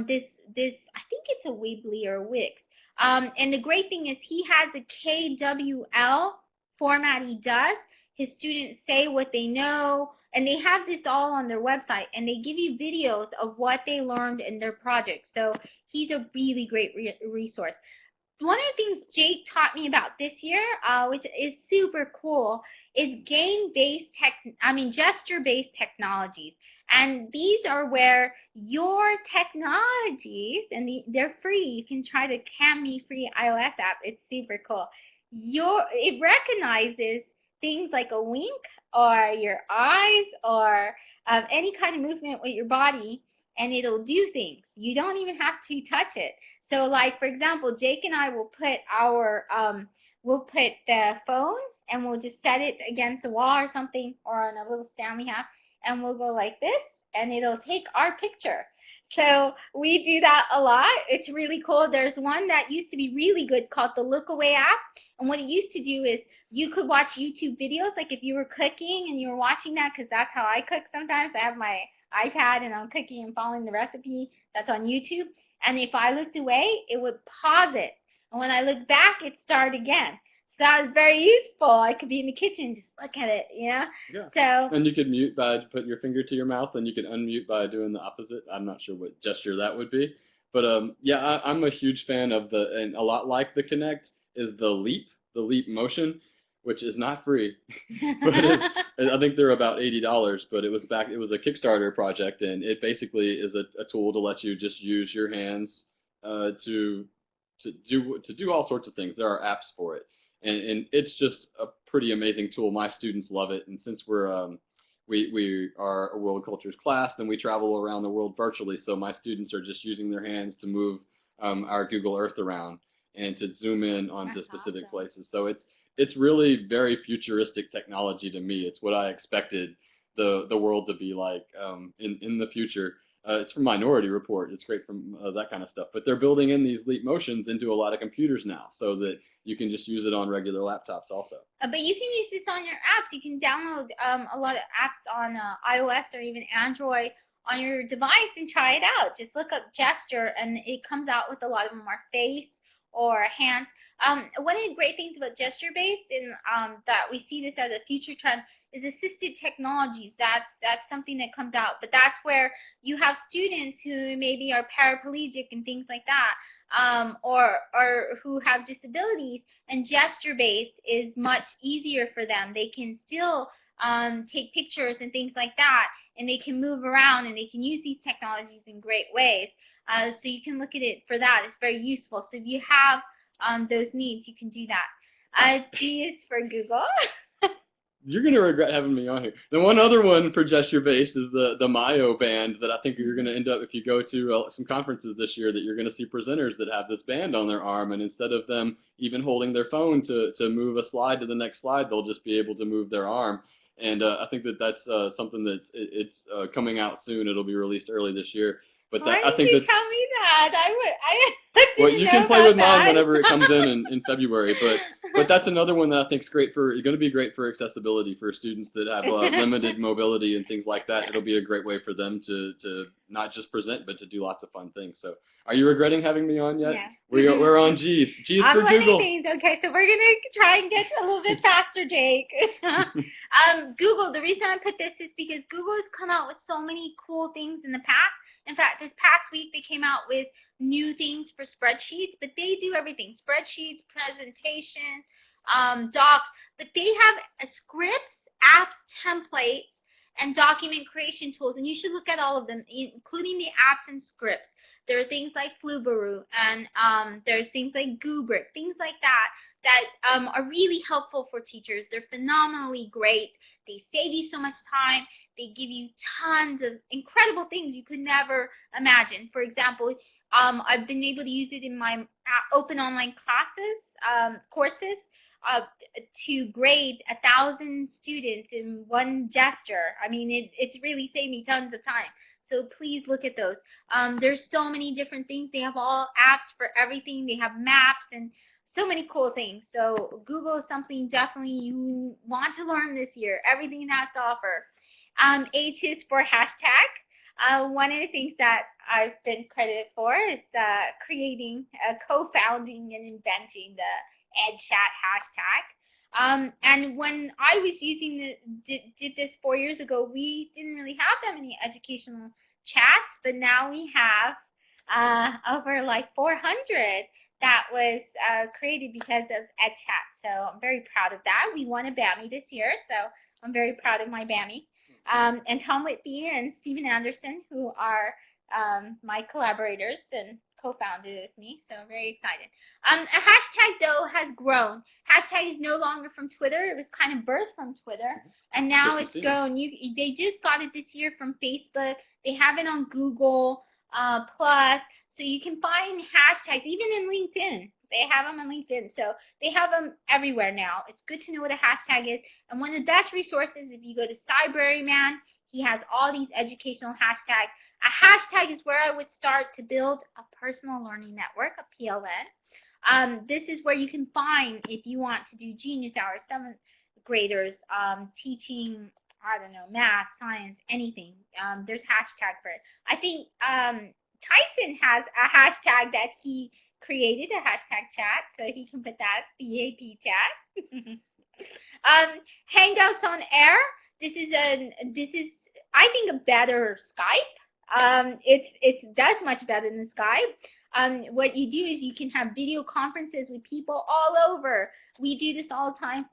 this I think it's a Weebly or Wix, and the great thing is he has a KWL format. He does. His students say what they know, and they have this all on their website, and they give you videos of what they learned in their projects. So he's a really great resource. One of the things Jake taught me about this year, which is super cool, is gesture-based technologies. And these are where your technologies, and they're free. You can try the Cami free iOS app. It's super cool. It recognizes things like a wink or your eyes or any kind of movement with your body, and it'll do things. You don't even have to touch it. So, like, for example, Jake and I will put we'll put the phone, and we'll just set it against a wall or something, or on a little stand we have, and we'll go like this, and it'll take our picture. So we do that a lot. It's really cool. There's one that used to be really good called the Look Away app, and what it used to do is you could watch YouTube videos, like if you were cooking and you were watching that, because that's how I cook sometimes. I have my iPad and I'm cooking and following the recipe that's on YouTube. And if I looked away, it would pause it. And when I looked back, it started again. So that was very useful. I could be in the kitchen, just look at it, you know? Yeah. So, and you could mute by putting your finger to your mouth, and you can unmute by doing the opposite. I'm not sure what gesture that would be. But yeah, I'm a huge fan of and a lot like the Kinect is the Leap motion, which is not free. But I think they're about $80, but it was a Kickstarter project, and it basically is a tool to let you just use your hands to do all sorts of things. There are apps for it, and it's just a pretty amazing tool. My students love it, and since we are a world cultures class, then we travel around the world virtually. So my students are just using their hands to move our Google Earth around and to zoom in onto specific places. So it's really very futuristic technology to me. It's what I expected the world to be like in the future. It's from Minority Report. It's great from that kind of stuff. But they're building in these leap motions into a lot of computers now, so that you can just use it on regular laptops also. But you can use this on your apps. You can download a lot of apps on iOS or even Android on your device and try it out. Just look up gesture, and it comes out with a lot of them are face or hands. One of the great things about gesture-based, and that we see this as a future trend, is assisted technologies. That's something that comes out. But that's where you have students who maybe are paraplegic and things like that, or who have disabilities, and gesture-based is much easier for them. They can still take pictures and things like that, and they can move around, and they can use these technologies in great ways. So you can look at it for that. It's very useful. So if you have those needs, you can do that. G is for Google. You're going to regret having me on here. The one other one for gesture-based is the Mayo band that I think you're going to end up, if you go to some conferences this year, that you're going to see presenters that have this band on their arm, and instead of them even holding their phone to move a slide to the next slide, they'll just be able to move their arm. And I think that's something that it's coming out soon. It'll be released early this year. But Why didn't you tell me that? I well, you can play with mine whenever it comes in February. But that's another one that I think is going to be great for accessibility for students that have limited mobility and things like that. It'll be a great way for them to not just present, but to do lots of fun things. So, are you regretting having me on yet? Yeah. We're on G's. G's for Google. Okay, so we're gonna try and get a little bit faster, Jake. Google. The reason I put this is because Google has come out with so many cool things in the past. In fact, this past week they came out with new things for spreadsheets, but they do everything: spreadsheets, presentations, docs. But they have scripts, apps, templates, and document creation tools, and you should look at all of them, including the apps and scripts. There are things like Flubaroo, and there's things like Gubrick, things like that are really helpful for teachers. They're phenomenally great. They save you so much time. They give you tons of incredible things you could never imagine. For example, I've been able to use it in my open online classes, courses. to grade 1,000 students in one gesture. I mean, it's really saved me tons of time. So please look at those. There's so many different things. They have all apps for everything. They have maps and so many cool things. So Google is something definitely you want to learn this year. Everything it has to offer. H is for hashtag. One of the things that I've been credited for is creating, co-founding, and inventing the EdChat hashtag. And when I was using did this 4 years ago, we didn't really have that many educational chats, but now we have over like 400 that was created because of EdChat. So I'm very proud of that. We won a BAMI this year, so I'm very proud of my BAMI. And Tom Whitby and Stephen Anderson, who are my collaborators and co-founded with me, so I'm very excited. A hashtag, though, has grown. Hashtag is no longer from Twitter. It was kind of birthed from Twitter, and now it's grown. They just got it this year from Facebook. They have it on Google Plus, so you can find hashtags, even in LinkedIn. They have them on LinkedIn, so they have them everywhere now. It's good to know what a hashtag is. And one of the best resources, if you go to Cybraryman, he has all these educational hashtags. A hashtag is where I would start to build a personal learning network, a PLN. This is where you can find, if you want to do Genius Hours, 7th graders teaching, I don't know, math, science, anything. There's hashtag for it. I think Tyson has a hashtag that he created, a hashtag chat, so he can put that BAP chat. Hangouts on Air. This is I think a better Skype. It does much better than Skype. What you do is you can have video conferences with people all over. We do this all the time.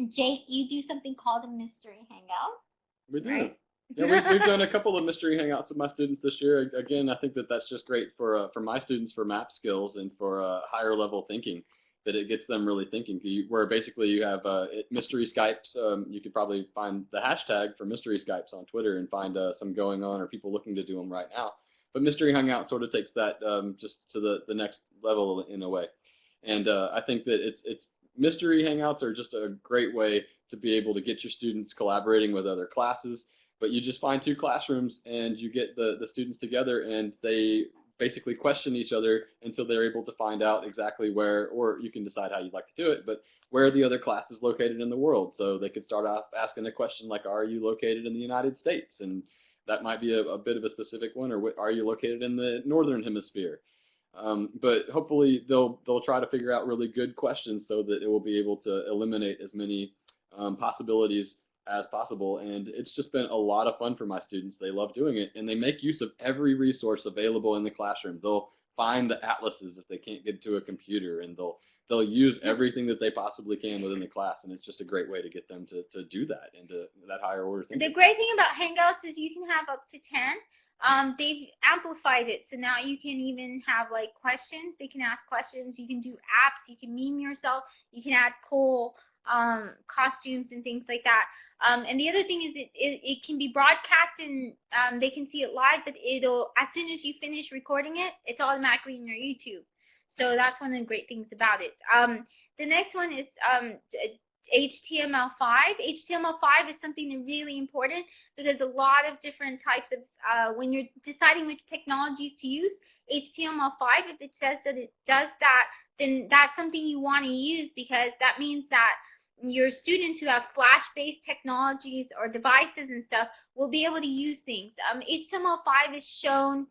Jake, you do something called a mystery hangout. We do. Right? Yeah, we've done a couple of mystery hangouts with my students this year. Again, I think that's just great for my students for math skills and for higher level thinking. That it gets them really thinking. Where basically you have mystery Skypes. You could probably find the hashtag for mystery Skypes on Twitter and find some going on or people looking to do them right now. But mystery hangout sort of takes that just to the next level in a way. And I think that it's mystery hangouts are just a great way to be able to get your students collaborating with other classes. But you just find two classrooms and you get the students together and they basically question each other until they're able to find out exactly where, or you can decide how you'd like to do it, but where the other class is located in the world. So they could start off asking a question like, are you located in the United States? And that might be a bit of a specific one, or are you located in the Northern Hemisphere? But hopefully they'll try to figure out really good questions so that it will be able to eliminate as many possibilities as possible. And it's just been a lot of fun for my students. They love doing it, and they make use of every resource available in the classroom. They'll find the atlases if they can't get to a computer, and they'll use everything that they possibly can within the class, and it's just a great way to get them to do that and to that higher order thing. The great thing about Hangouts is you can have up to 10. They've amplified it, so now you can even have like questions. They can ask questions. You can do apps. You can meme yourself. You can add cool costumes and things like that. And the other thing is it can be broadcast and they can see it live, but it'll, as soon as you finish recording it, it's automatically in your YouTube. So that's one of the great things about it. The next one is HTML5. HTML5 is something really important because a lot of different types of, when you're deciding which technologies to use, HTML5, if it says that it does that, then that's something you want to use because that means that your students who have flash-based technologies or devices and stuff will be able to use things. HTML5 is shown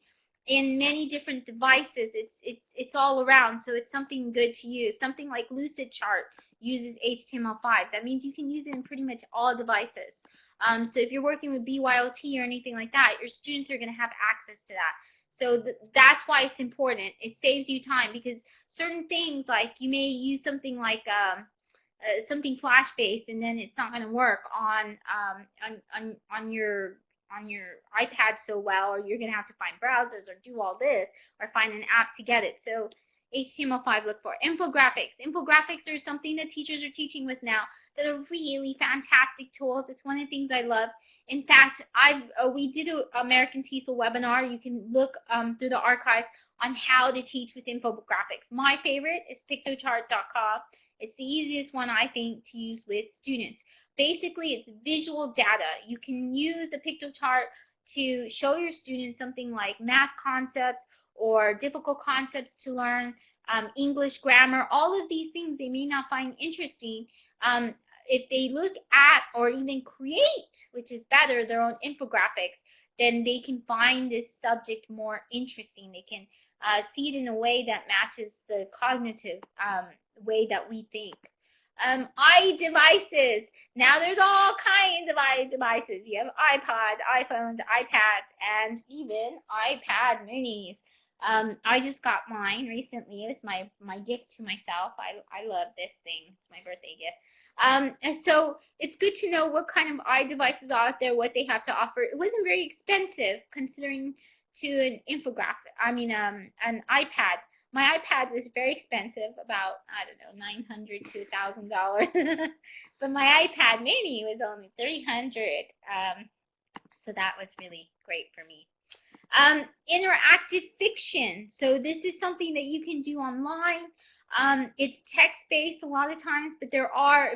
in many different devices. It's all around, so it's something good to use. Something like Lucidchart uses HTML5. That means you can use it in pretty much all devices. So if you're working with BYOT or anything like that, your students are going to have access to that. So that's why it's important. It saves you time because certain things, like you may use something like something flash-based, and then it's not going to work on your iPad so well, or you're going to have to find browsers or do all this or find an app to get it. So HTML5 look for. Infographics. Infographics are something that teachers are teaching with now that are really fantastic tools. It's one of the things I love. In fact, we did an American TESOL webinar. You can look through the archive on how to teach with infographics. My favorite is pictochart.com. It's the easiest one, I think, to use with students. Basically, it's visual data. You can use a picture chart to show your students something like math concepts or difficult concepts to learn, English grammar, all of these things they may not find interesting. If they look at or even create, which is better, their own infographics, then they can find this subject more interesting. They can see it in a way that matches the cognitive way that we think. iDevices. Now there's all kinds of iDevices. You have iPods, iPhones, iPads, and even iPad minis. I just got mine recently. It was my gift to myself. I love this thing. It's my birthday gift. And so it's good to know what kind of iDevices are out there, what they have to offer. It wasn't very expensive considering to an infographic. I mean, an iPad. My iPad was very expensive, about, I don't know, $900 to $1,000. But my iPad mini was only $300. So that was really great for me. Interactive fiction. So this is something that you can do online. It's text-based a lot of times, but there are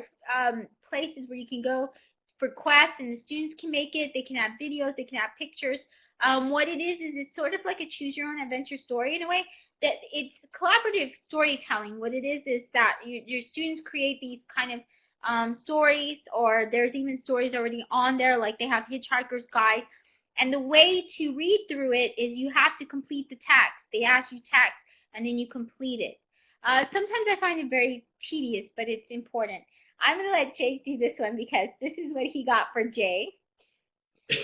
places where you can go for quests, and the students can make it. They can have videos, they can have pictures. What it is it's sort of like a choose-your-own-adventure story in a way. That it's collaborative storytelling. What it is that your students create these kind of stories, or there's even stories already on there, like they have Hitchhiker's Guide. And the way to read through it is you have to complete the text. They ask you text, and then you complete it. Sometimes I find it very tedious, but it's important. I'm going to let Jake do this one because this is what he got for Jay.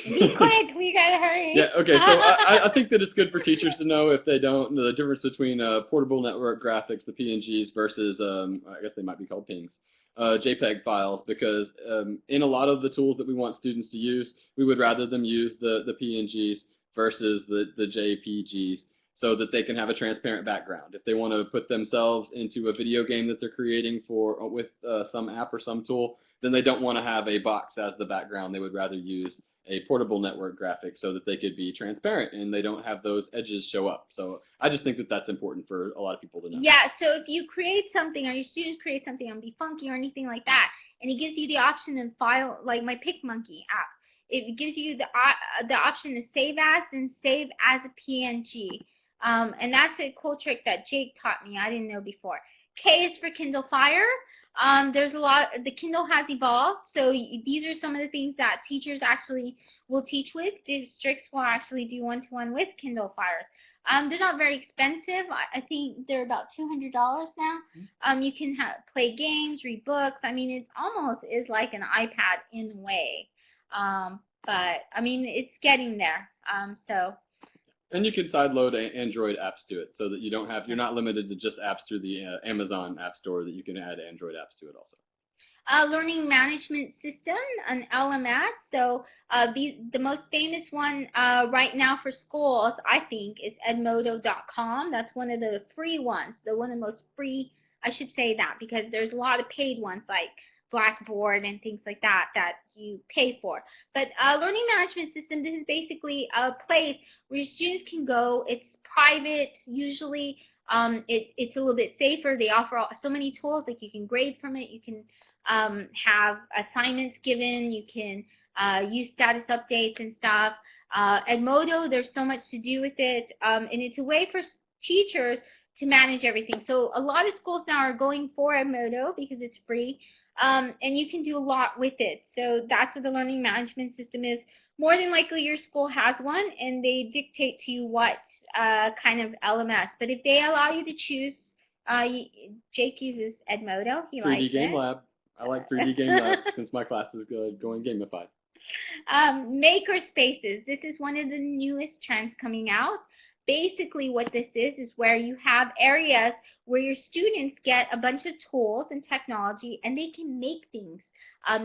Be quick, we gotta hurry. Yeah, okay, so I think that it's good for teachers to know, if they don't, the difference between portable network graphics, the PNGs, versus, I guess they might be called PNGs, JPEG files, because in a lot of the tools that we want students to use, we would rather them use the PNGs versus the JPGs, so that they can have a transparent background. If they want to put themselves into a video game that they're creating with some app or some tool, then they don't want to have a box as the background. They would rather use a portable network graphic so that they could be transparent and they don't have those edges show up. So I just think that that's important for a lot of people to know. Yeah, so if you create something, or your students create something on BeFunky or anything like that, and it gives you the option to file, like my PicMonkey app, it gives you the option to save as and save as a PNG. And that's a cool trick that Jake taught me. I didn't know before. K is for Kindle Fire. There's a lot, the Kindle has evolved, so these are some of the things that teachers actually will teach with. Districts will actually do one-to-one with Kindle Fires. They're not very expensive. I think they're about $200 now. You can play games, read books. I mean, it almost is like an iPad in a way. But, I mean, it's getting there. And you can sideload Android apps to it, so that you're not limited to just apps through the Amazon App Store, that you can add Android apps to it also. Learning management system, an LMS. So the most famous one right now for schools, I think, is edmodo.com. That's one of the free ones. One of the most free, I should say that, because there's a lot of paid ones like Blackboard and things like that that you pay for. But learning management system, this is basically a place where your students can go. It's private usually. It's a little bit safer. They offer so many tools, like you can grade from it. You can have assignments given. You can use status updates and stuff. Edmodo, there's so much to do with it. And it's a way for teachers to manage everything. So a lot of schools now are going for Edmodo because it's free. And you can do a lot with it. So that's what the learning management system is. More than likely your school has one, and they dictate to you what kind of LMS. But if they allow you to choose, Jake uses Edmodo. He 3D likes it. Game Lab. I like 3D Game Lab since my class is going gamified. Maker spaces. This is one of the newest trends coming out. Basically what this is where you have areas where your students get a bunch of tools and technology, and they can make things.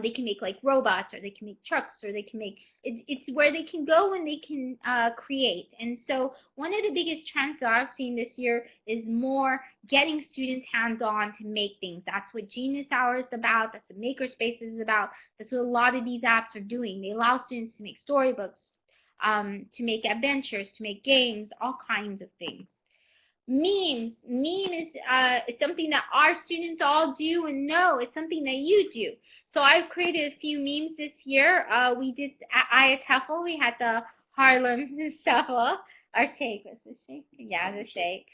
They can make like robots, or they can make trucks, or they can make, it's where they can go and they can create. And so one of the biggest trends that I've seen this year is more getting students hands-on to make things. That's what Genius Hour is about. That's what Makerspace is about. That's what a lot of these apps are doing. They allow students to make storybooks, to make adventures, to make games, all kinds of things. Memes. Meme is something that our students all do and know. It's something that you do. So I've created a few memes this year. We did at TEFL. We had the Harlem Shuffle. Or shake. What's the shake? Yeah, the shake.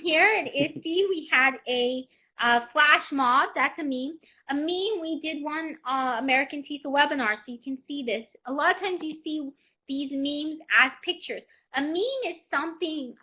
Here at ISTE, we had a flash mob. That's a meme. A meme, we did one American TESOL webinar, so you can see this. A lot of times you see these memes as pictures. A meme is something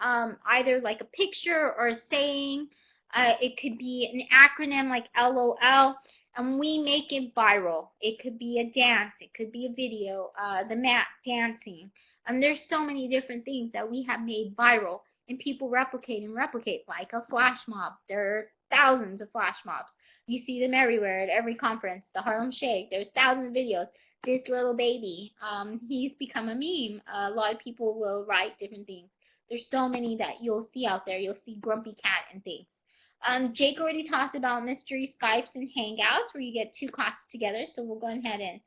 either like a picture or a saying. It could be an acronym like LOL, and we make it viral. It could be a dance. It could be a video, the mat dancing. And there's so many different things that we have made viral, and people replicate and replicate, like a flash mob. There are thousands of flash mobs. You see them everywhere at every conference. The Harlem Shake, there's thousands of videos. This little baby, he's become a meme. A lot of people will write different things. There's so many that you'll see out there. You'll see Grumpy Cat and things. Jake already talked about mystery Skypes and Hangouts where you get two classes together, so we'll go ahead and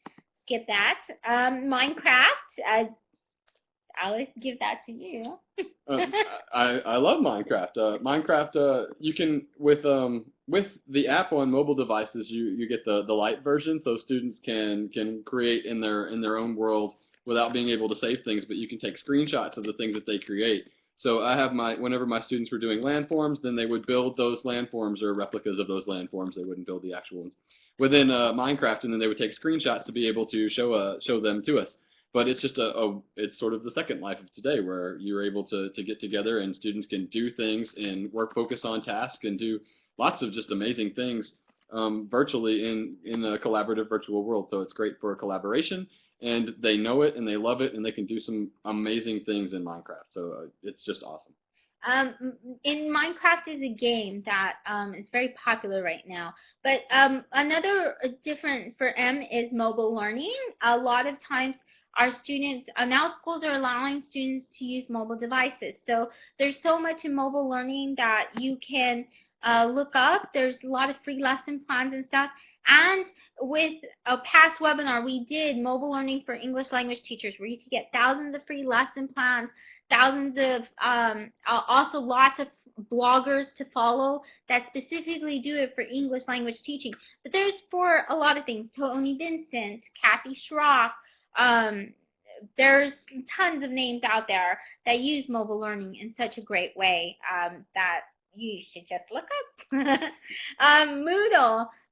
skip that. Minecraft, I'll give that to you. I love Minecraft. Minecraft, you can with the app on mobile devices, you get the light version, so students can create in their own world without being able to save things, but you can take screenshots of the things that they create. So I have whenever my students were doing landforms, then they would build those landforms or replicas of those landforms. They wouldn't build the actual ones within Minecraft, and then they would take screenshots to be able to show them to us. But it's just it's sort of the second life of today where you're able to get together and students can do things and focus on tasks and do lots of just amazing things virtually in a collaborative virtual world. So it's great for collaboration, and they know it and they love it, and they can do some amazing things in Minecraft. So it's just awesome. In Minecraft is a game that is very popular right now. But another different for M is mobile learning. A lot of times our students, now schools are allowing students to use mobile devices. So there's so much in mobile learning that you can look up. There's a lot of free lesson plans and stuff. And with a past webinar, we did mobile learning for English language teachers, where you could get thousands of free lesson plans, thousands of, also lots of bloggers to follow that specifically do it for English language teaching. But there's for a lot of things, Tony Vincent, Kathy Schrock, there's tons of names out there that use mobile learning in such a great way that you should just look up.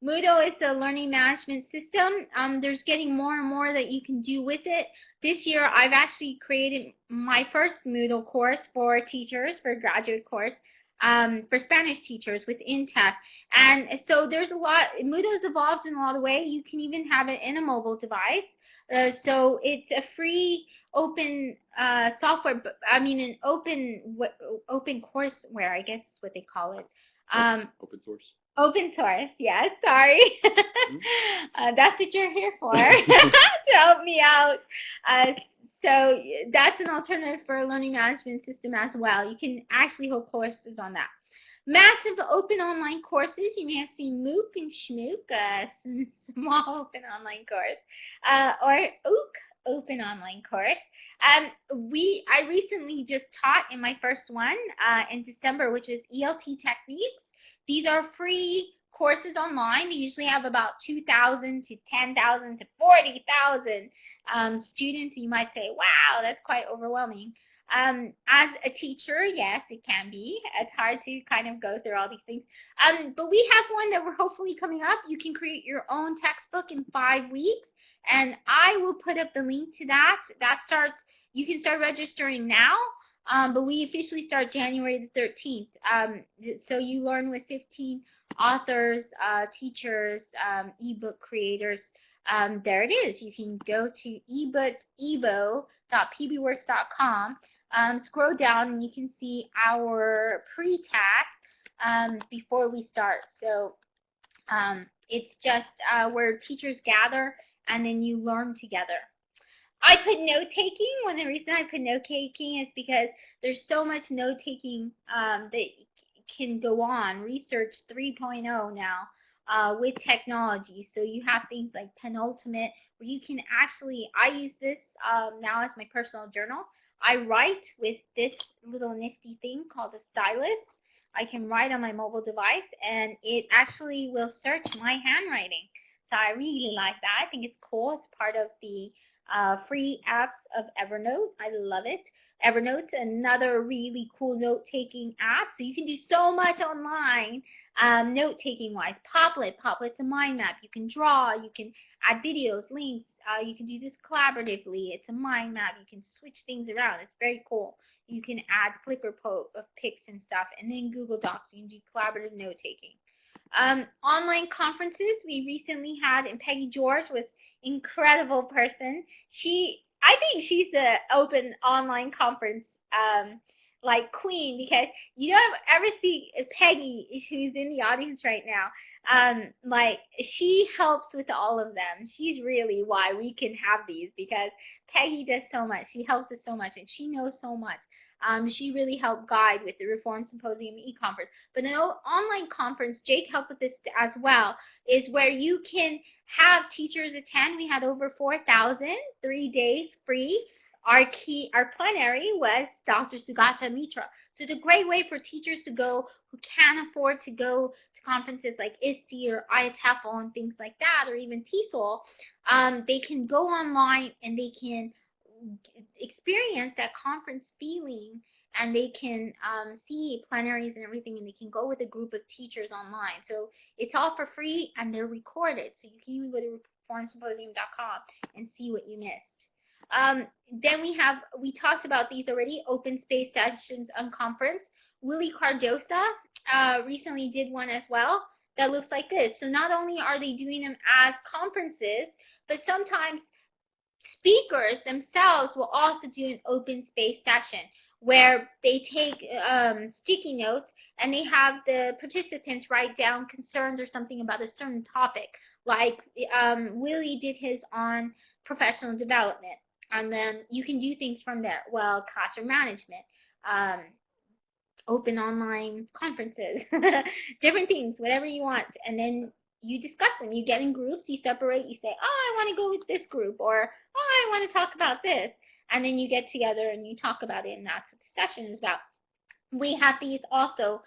Moodle is a learning management system. There's getting more and more that you can do with it. This year, I've actually created my first Moodle course for teachers, for a graduate course, for Spanish teachers with InTech. And so there's a lot. Moodle's evolved in a lot of ways. You can even have it in a mobile device. So it's a free open software, an open courseware, I guess is what they call it. Open source. Open source, yes, sorry. That's what you're here for, to help me out. So that's an alternative for a learning management system as well. You can actually hold courses on that. Massive open online courses. You may have seen MOOC and SMOOC, small open online course, or OOC, open online course. I recently just taught in my first one in December, which was ELT techniques. These are free courses online. They usually have about 2,000 to 10,000 to 40,000 students. You might say, wow, that's quite overwhelming. As a teacher, yes, it can be. It's hard to kind of go through all these things. But we have one that we're hopefully coming up. You can create your own textbook in 5 weeks, and I will put up the link to that. You can start registering now, but we officially start January the 13th. So you learn with 15 authors, teachers, ebook creators. There it is. You can go to ebo.pbworks.com. Scroll down and you can see our pre-tac before we start. So it's just where teachers gather and then you learn together. I put note-taking. One of the reasons I put note-taking is because there's so much note-taking that can go on. Research 3.0 now with technology. So you have things like Penultimate, where you can actually, I use this now as my personal journal. I write with this little nifty thing called a stylus. I can write on my mobile device, and it actually will search my handwriting. So I really like that. I think it's cool. It's part of the free apps of Evernote. I love it. Evernote's another really cool note-taking app. So you can do so much online note-taking wise. Poplet's a mind map. You can draw. You can add videos, links. You can do this collaboratively. It's a mind map. You can switch things around. It's very cool. You can add Flickr pics and stuff. And then Google Docs. You can do collaborative note-taking. Online conferences we recently had, and Peggy George was incredible person. I think she's the open online conference like queen, because you don't ever see Peggy, who's in the audience right now. Like she helps with all of them. She's really why we can have these, because Peggy does so much. She helps us so much, and she knows so much. She really helped guide with the Reform Symposium e-conference. But an online conference, Jake helped with this as well, is where you can have teachers attend. We had over 4,000, 3 days free. Our plenary was Dr. Sugata Mitra. So it's a great way for teachers to go who can't afford to go to conferences like ISTE or IATEFL and things like that, or even TESOL. They can go online and they can experience that conference feeling, and they can see plenaries and everything, and they can go with a group of teachers online. So it's all for free, and they're recorded. So you can even go to reformsymposium.com and see what you missed. Then we talked about these already, open space sessions on conference. Willie Cardosa recently did one as well that looks like this. So not only are they doing them as conferences, but sometimes speakers themselves will also do an open space session where they take sticky notes, and they have the participants write down concerns or something about a certain topic. Like Willie did his on professional development, and then you can do things from there. Well, classroom management, open online conferences, different things, whatever you want. And then you discuss them. You get in groups, you separate, you say, oh, I want to go with this group, or oh, I want to talk about this. And then you get together and you talk about it, and that's what the session is about. We have these also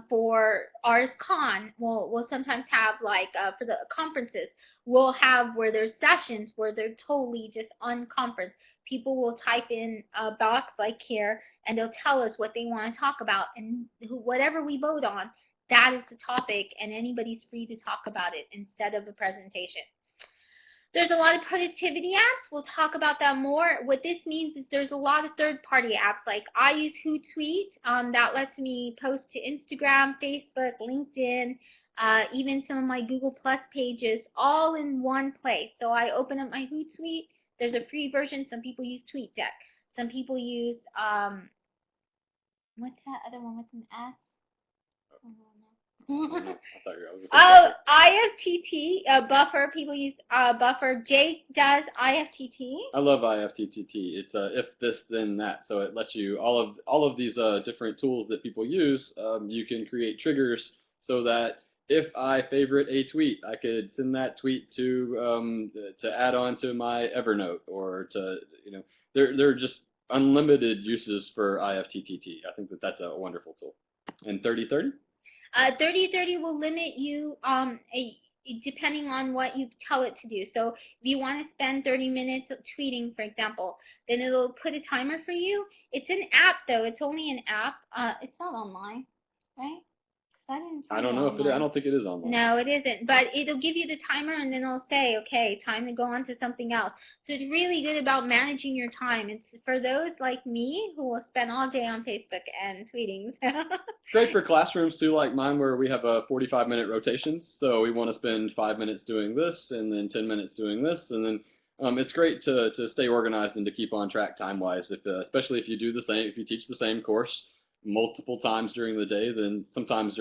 for RSCon. We'll sometimes have, like, for the conferences, we'll have where there's sessions where they're totally just unconference. People will type in a box like here, and they'll tell us what they want to talk about, and whatever we vote on, that is the topic, and anybody's free to talk about it instead of a presentation. There's a lot of productivity apps. We'll talk about that more. What this means is there's a lot of third-party apps. Like I use Hootsuite. That lets me post to Instagram, Facebook, LinkedIn, even some of my Google Plus pages, all in one place. So I open up my Hootsuite. There's a free version. Some people use TweetDeck. Some people use, what's that other one with an S? Oh, IFTT, Buffer. People use Buffer. Jake does IFTT. I love IFTTT. It's if this then that, so it lets you all of these different tools that people use. You can create triggers so that if I favorite a tweet, I could send that tweet to add on to my Evernote, or to they're just unlimited uses for IFTTT. I think that's a wonderful tool. And 30/30. 30/30 will limit you depending on what you tell it to do. So if you want to spend 30 minutes tweeting, for example, then it'll put a timer for you. It's an app, though. It's only an app. It's not online, right? I don't know if it is. I don't think it is online. No, it isn't. But it'll give you the timer, and then it'll say, okay, time to go on to something else. So it's really good about managing your time. It's for those like me who will spend all day on Facebook and tweeting. Great for classrooms too, like mine, where we have 45-minute rotations. So we want to spend 5 minutes doing this, and then 10 minutes doing this, and then it's great to stay organized and to keep on track time-wise. Especially if you do if you teach the same course multiple times during the day, then sometimes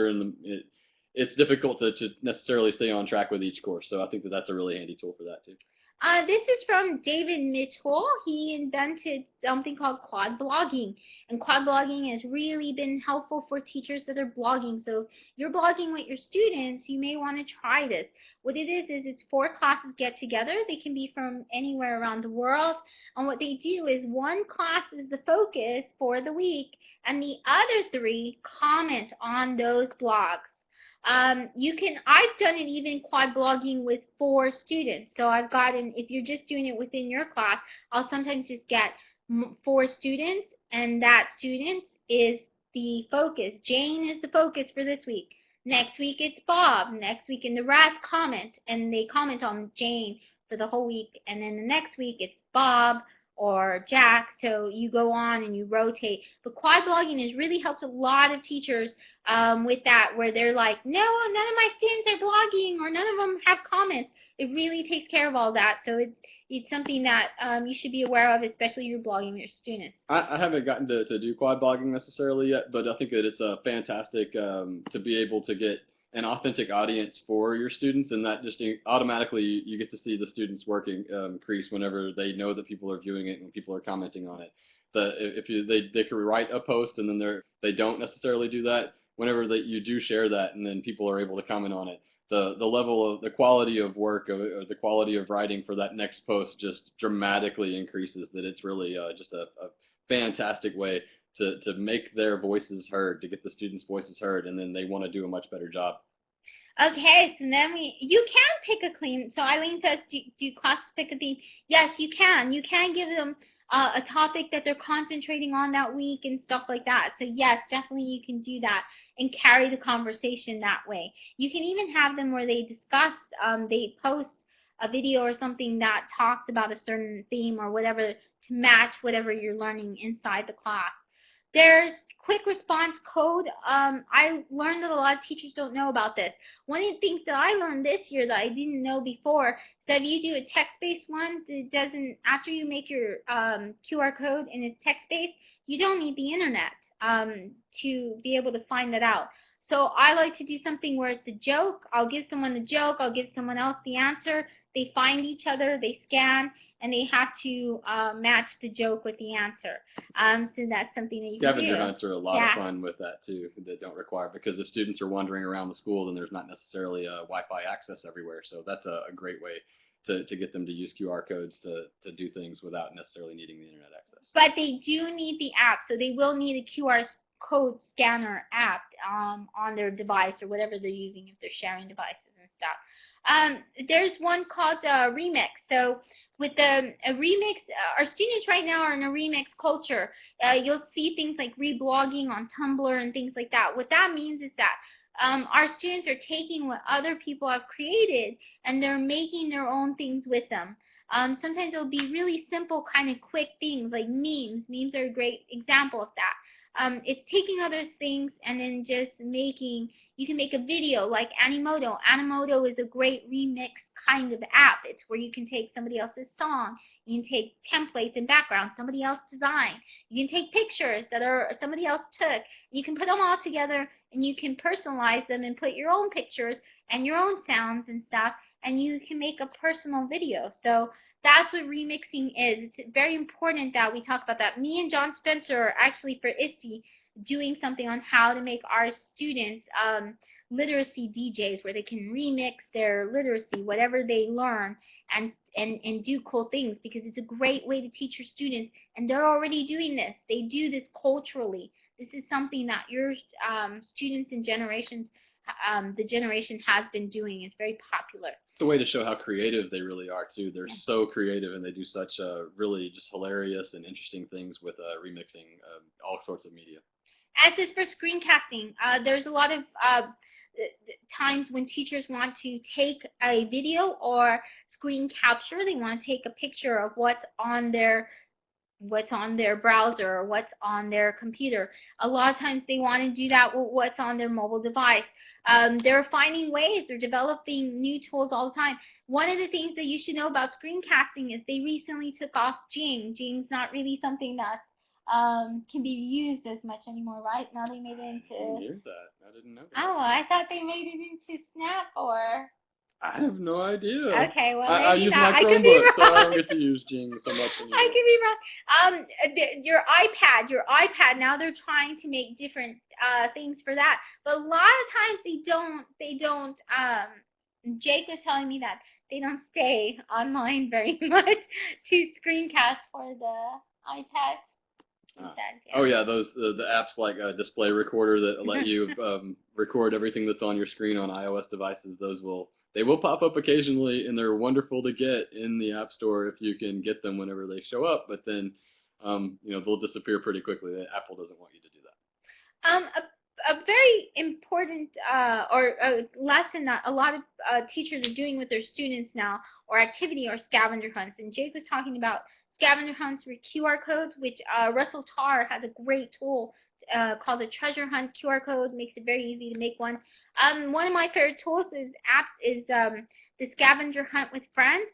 it's difficult to necessarily stay on track with each course. So I think that's a really handy tool for that too. This is from David Mitchell. He invented something called quad blogging. And quad blogging has really been helpful for teachers that are blogging. So if you're blogging with your students, you may want to try this. What it is it's 4 classes get together. They can be from anywhere around the world. And what they do is one class is the focus for the week, and the other 3 comment on those blogs. I've done it even quad blogging with 4 students. So I've gotten, if you're just doing it within your class, I'll sometimes just get 4 students, and that student is the focus. Jane is the focus for this week. Next week it's Bob. Next week, and the rest comment, and they comment on Jane for the whole week. And then the next week it's Bob or Jack. So you go on and you rotate. But quad blogging has really helped a lot of teachers with that, where they're like, no, none of my students are blogging, or none of them have comments. It really takes care of all that. So it's something that you should be aware of, especially if you're blogging with your students. I haven't gotten to do quad blogging necessarily yet, but I think that it's fantastic to be able to get an authentic audience for your students, and that just automatically you get to see the students' work increase whenever they know that people are viewing it and people are commenting on it. They can write a post and then they don't necessarily do that. Whenever you do share that and then people are able to comment on it, the level of the quality of work or the quality of writing for that next post just dramatically increases. That it's really just a fantastic way to make their voices heard, to get the students' voices heard, and then they want to do a much better job. Okay, so then you can pick a theme. So Eileen says, do classes pick a theme? Yes, you can. You can give them a topic that they're concentrating on that week and stuff like that. So yes, definitely you can do that and carry the conversation that way. You can even have them where they discuss, they post a video or something that talks about a certain theme or whatever to match whatever you're learning inside the class. There's quick response code. I learned that a lot of teachers don't know about this. One of the things that I learned this year that I didn't know before is that if you do a text-based one, it doesn't, after you make your QR code and it's text-based, you don't need the internet to be able to find that out. So I like to do something where it's a joke. I'll give someone the joke. I'll give someone else the answer. They find each other. They scan. And they have to match the joke with the answer. So that's something that you can do. Scavenger hunts are a lot of fun with that too, that don't require, because if students are wandering around the school, then there's not necessarily Wi-Fi access everywhere. So that's a great way to get them to use QR codes to do things without necessarily needing the internet access. But they do need the app, so they will need a QR code scanner app on their device or whatever they're using if they're sharing devices and stuff. There's one called Remix. So with the Remix, our students right now are in a Remix culture. You'll see things like reblogging on Tumblr and things like that. What that means is that our students are taking what other people have created and they're making their own things with them. Sometimes it'll be really simple, kind of quick things like memes. Memes are a great example of that. It's taking other things and then just making, you can make a video like Animoto. Animoto is a great remix kind of app. It's where you can take somebody else's song. You can take templates and backgrounds somebody else designed. You can take pictures that are somebody else took. You can put them all together and you can personalize them and put your own pictures and your own sounds and stuff, and you can make a personal video. So that's what remixing is. It's very important that we talk about that. Me and John Spencer are actually for ISTE doing something on how to make our students literacy DJs, where they can remix their literacy, whatever they learn, and do cool things, because it's a great way to teach your students, and they're already doing this. They do this culturally. This is something that your students and generations, the generation has been doing. It's very popular. It's a way to show how creative they really are too. They're so creative, and they do such really just hilarious and interesting things with remixing all sorts of media. As is for screencasting, there's a lot of times when teachers want to take a video or screen capture. They want to take a picture of what's on their browser or what's on their computer. A lot of times they want to do that with what's on their mobile device. They're finding ways. They're developing new tools all the time. One of the things that you should know about screencasting is they recently took off Jing. Jing's not really something that can be used as much anymore, right? Now they made it into... I didn't hear that. I didn't know that. Oh, I thought they made it into Snap or... I have no idea. Okay, well I maybe use my not. I could be Chromebook, so I don't wrong. get to use Jing so much anymore. I could be wrong. Your iPad. Now they're trying to make different things for that, but a lot of times they don't. Jake was telling me that they don't stay online very much to screencast for the iPad. Oh yeah, those the apps like Display Recorder that let you record everything that's on your screen on iOS devices. They will pop up occasionally, and they're wonderful to get in the App Store if you can get them whenever they show up. But then, they'll disappear pretty quickly. Apple doesn't want you to do that. A very important or a lesson that a lot of teachers are doing with their students now, or activity, or scavenger hunts. And Jake was talking about scavenger hunts with QR codes, which Russell Tarr has a great tool called the Treasure Hunt QR code. Makes it very easy to make one. One of my favorite tools is the Scavenger Hunt with Friends.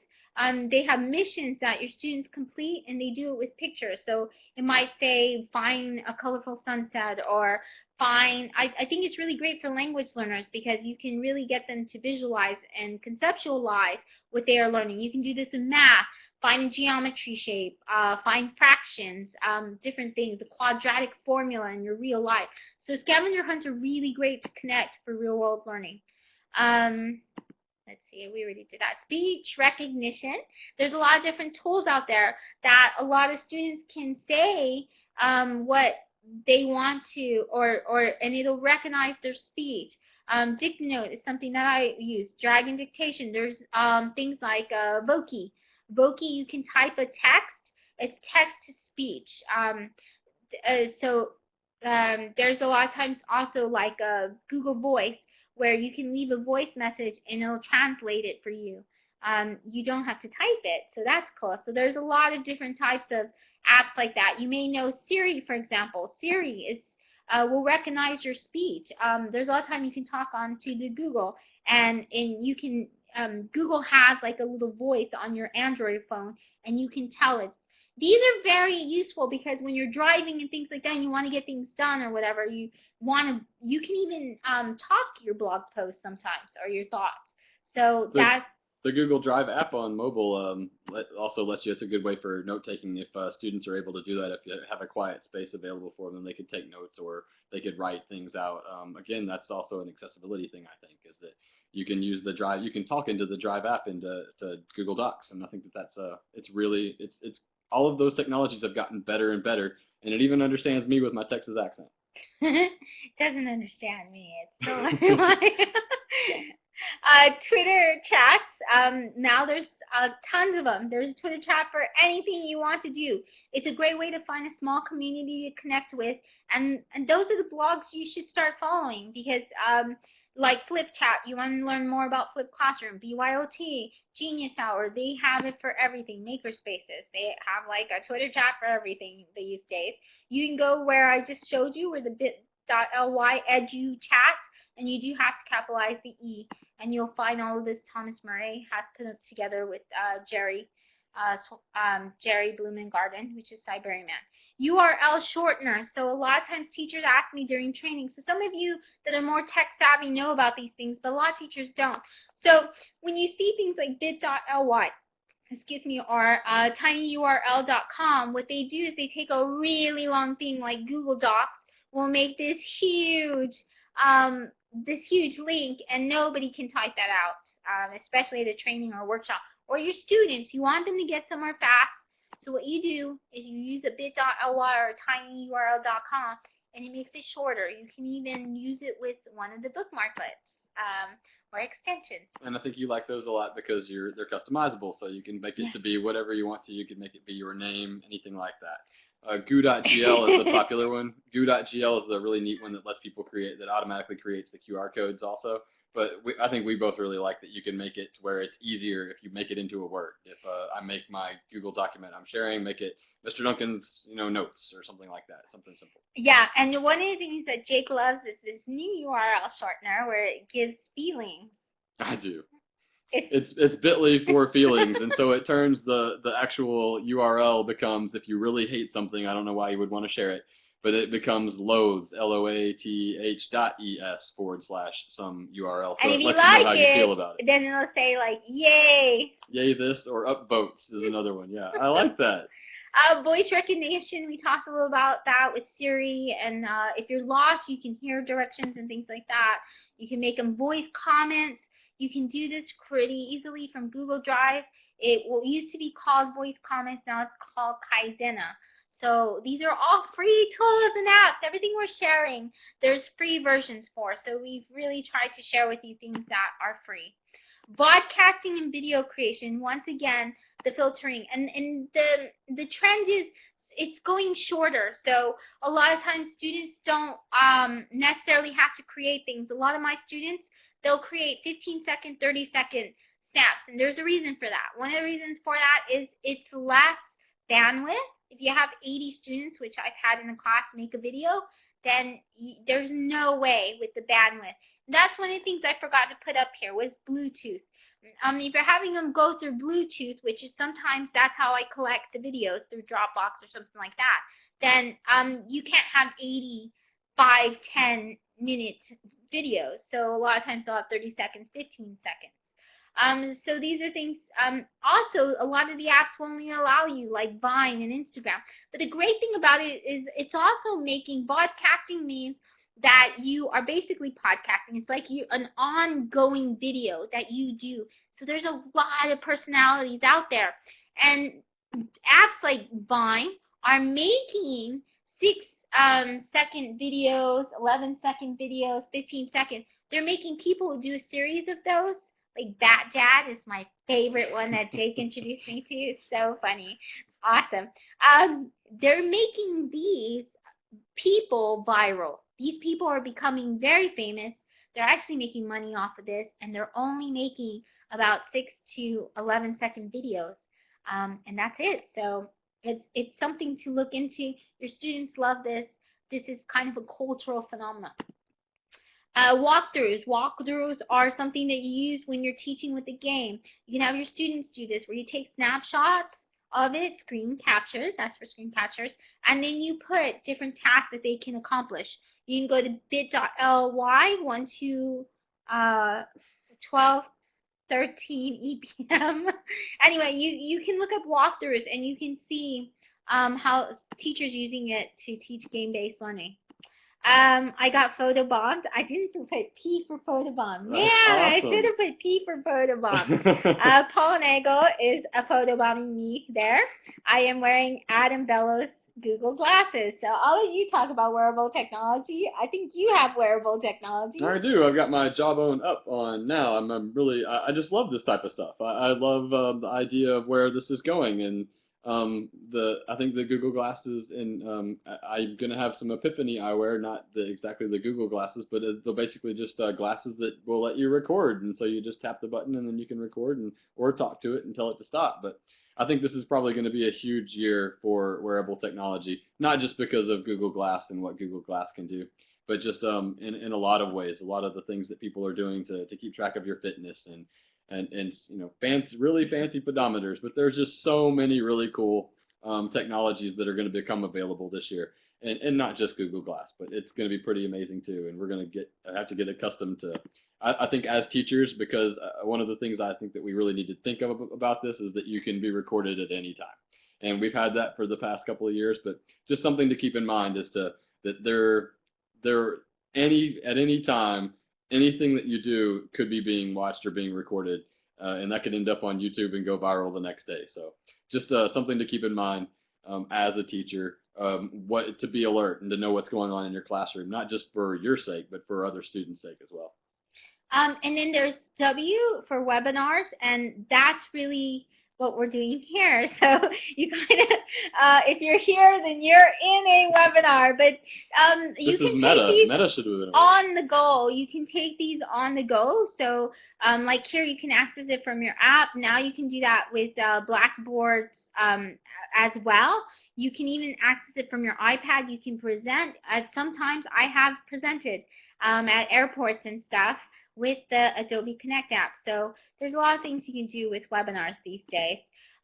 They have missions that your students complete, and they do it with pictures. So it might say, find a colorful sunset, or I think it's really great for language learners because you can really get them to visualize and conceptualize what they are learning. You can do this in math, find a geometry shape, find fractions, different things, the quadratic formula in your real life. So scavenger hunts are really great to connect for real world learning. Let's see, we already did that. Speech recognition. There's a lot of different tools out there that a lot of students can say what they want to, and it'll recognize their speech. Dictanote is something that I use. Dragon dictation. There's things like Voki. Voki, you can type a text. It's text to speech. There's a lot of times also like Google Voice, where you can leave a voice message and it'll translate it for you. You don't have to type it, so that's cool. So there's a lot of different types of apps like that. You may know Siri, for example. Siri will recognize your speech. There's a lot of time you can talk on to the Google, and you can Google has like a little voice on your Android phone, and you can tell it. These are very useful because when you're driving and things like that, and you want to get things done or whatever, you can even talk your blog post sometimes, or your thoughts. So the Google Drive app on mobile also lets you. It's a good way for note taking if students are able to do that. If you have a quiet space available for them, they could take notes or they could write things out. Again, that's also an accessibility thing. I think is that you can use the Drive. You can talk into the Drive app into Google Docs, and I think that's it's all of those technologies have gotten better and better, and it even understands me with my Texas accent. It doesn't understand me. It's still Twitter chats. Now there's tons of them. There's a Twitter chat for anything you want to do. It's a great way to find a small community to connect with, and those are the blogs you should start following because like Flip Chat, you want to learn more about Flip Classroom, BYOT, Genius Hour, they have it for everything. Makerspaces, they have like a Twitter chat for everything these days. You can go where I just showed you, where the bit.ly edu chat, and you do have to capitalize the E, and you'll find all of this Thomas Murray has put it together with Jerry Blumengarden, which is Cyberman. URL shortener. So a lot of times teachers ask me during training. So some of you that are more tech savvy know about these things, but a lot of teachers don't. So when you see things like bit.ly, or tinyurl.com, what they do is they take a really long thing like Google Docs, will make this huge link, and nobody can type that out, especially at a training or workshop. Or your students, you want them to get somewhere fast. So what you do is you use a bit.ly or tinyurl.com, and it makes it shorter. You can even use it with one of the Bookmarklets or extensions. And I think you like those a lot because they're customizable, so you can make it to be whatever you want to. You can make it be your name, anything like that. Goo.gl is the popular one. Goo.gl is the really neat one that lets people that automatically creates the QR codes also. But I think we both really like that you can make it to where it's easier if you make it into a Word. If I make my Google document I'm sharing, make it Mr. Duncan's notes or something like that, something simple. Yeah, and one of the things that Jake loves is this new URL shortener where it gives feelings. I do. It's bit.ly for feelings, and so it turns the actual URL becomes, if you really hate something, I don't know why you would want to share it, but it becomes loads, loath.es / some URL. So And it if you lets you know like how you feel about it. then it'll say like, yay. Yay this, or upvotes is another one. Yeah, I like that. Voice recognition, we talked a little about that with Siri, and if you're lost, you can hear directions and things like that. You can make them voice comments. You can do this pretty easily from Google Drive. It used to be called voice comments, now it's called Kaidena. So these are all free tools and apps. Everything we're sharing, there's free versions for. So we've really tried to share with you things that are free. Broadcasting and video creation, once again, the filtering, and the trend is it's going shorter. So a lot of times students don't necessarily have to create things. A lot of my students, they'll create 15-second, 30-second snaps, and there's a reason for that. One of the reasons for that is it's less bandwidth. If you have 80 students, which I've had in a class, make a video, then there's no way with the bandwidth. And that's one of the things I forgot to put up here was Bluetooth. If you're having them go through Bluetooth, which is sometimes that's how I collect the videos through Dropbox or something like that, then you can't have 85, 10-minute videos. So a lot of times they'll have 30 seconds, 15 seconds. So these are things, also a lot of the apps will only allow you, like Vine and Instagram. But the great thing about it is it's also making, broadcasting means that you are basically podcasting. It's like an ongoing video that you do. So there's a lot of personalities out there. And apps like Vine are making 6-second videos, 11-second videos, 15 seconds. They're making people who do a series of those. Like Batjad is my favorite one that Jake introduced me to. It's so funny. Awesome. They're making these people viral. These people are becoming very famous. They're actually making money off of this, and they're only making about 6 to 11-second videos. And that's it. So it's something to look into. Your students love this. This is kind of a cultural phenomenon. Walkthroughs. Walkthroughs are something that you use when you're teaching with a game. You can have your students do this where you take snapshots of it, screen captures, that's for screen captures, and then you put different tasks that they can accomplish. You can go to bit.ly 1 to 12 13 EPM. Anyway, you can look up walkthroughs and you can see how teachers using it to teach game-based learning. I got photobombed. I didn't put P for photobomb. Man, awesome. I should have put P for photobomb. Paul Nagel is photobombing me there. I am wearing Adam Bellows Google glasses. So all of you talk about wearable technology. I think you have wearable technology. I do. I've got my jawbone up on now. I just love this type of stuff. I love the idea of where this is going, and I think the Google glasses, and I'm gonna have some Epiphany eyewear, not exactly the Google glasses, but they'll basically just glasses that will let you record, and so you just tap the button and then you can record or talk to it and tell it to stop. But I think this is probably going to be a huge year for wearable technology, not just because of Google Glass and what Google Glass can do, but just in a lot of ways, a lot of the things that people are doing to keep track of your fitness and really fancy pedometers. But there's just so many really cool technologies that are going to become available this year, and not just Google Glass, but it's going to be pretty amazing too. And we're going to have to get accustomed to. I think as teachers, because one of the things I think that we really need to think of about this is that you can be recorded at any time. And we've had that for the past couple of years, but just something to keep in mind is that at any time, anything that you do could be being watched or being recorded, and that could end up on YouTube and go viral the next day. So just something to keep in mind as a teacher, to be alert and to know what's going on in your classroom, not just for your sake, but for other students' sake as well. And then there's W for webinars, and that's really what we're doing here. So you kind of, if you're here, then you're in a webinar. But you can take these on the go. You can take these on the go. So like here, you can access it from your app. Now you can do that with Blackboard as well. You can even access it from your iPad. You can present. Sometimes I have presented at airports and stuff with the Adobe Connect app. So there's a lot of things you can do with webinars these days.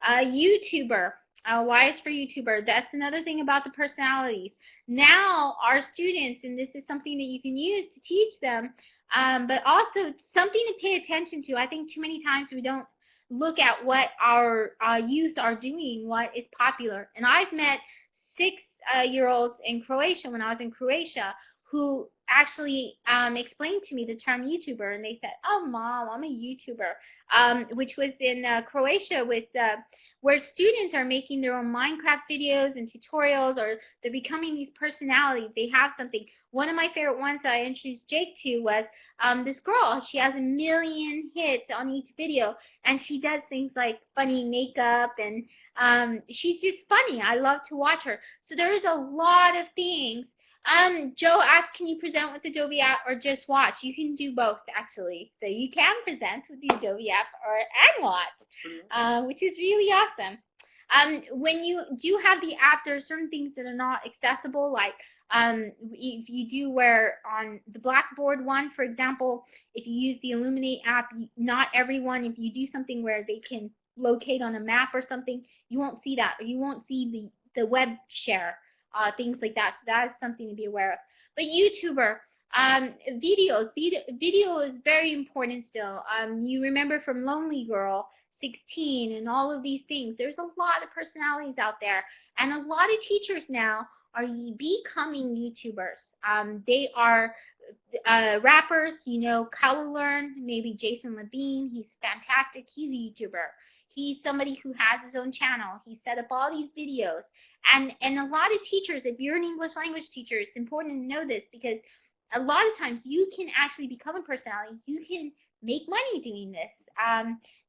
YouTuber. Why is for YouTuber? That's another thing about the personalities. Now our students, and this is something that you can use to teach them, but also something to pay attention to. I think too many times we don't look at what our youth are doing, what is popular. And I've met 6-year-olds in Croatia when I was in Croatia who actually explained to me the term YouTuber, and they said, "Oh, Mom, I'm a YouTuber," which was in Croatia with where students are making their own Minecraft videos and tutorials, or they're becoming these personalities. They have something. One of my favorite ones that I introduced Jake to was this girl. She has 1 million hits on each video, and she does things like funny makeup, and she's just funny. I love to watch her. So there's a lot of things. Joe asked, can you present with the Adobe app or just watch? You can do both, actually. So you can present with the Adobe app and watch, which is really awesome. When you do have the app, there are certain things that are not accessible, like if you do where on the Blackboard one, for example, if you use the Illuminate app, not everyone, if you do something where they can locate on a map or something, you won't see that, or you won't see the web share. Things like that. So that is something to be aware of. But YouTuber, video is very important still. You remember from Lonely Girl, 16, and all of these things. There's a lot of personalities out there, and a lot of teachers now are becoming YouTubers. They are rappers, you know, Color Learn, maybe Jason Levine. He's fantastic. He's a YouTuber. He's somebody who has his own channel. He set up all these videos. And a lot of teachers, if you're an English language teacher, it's important to know this, because a lot of times you can actually become a personality. You can make money doing this.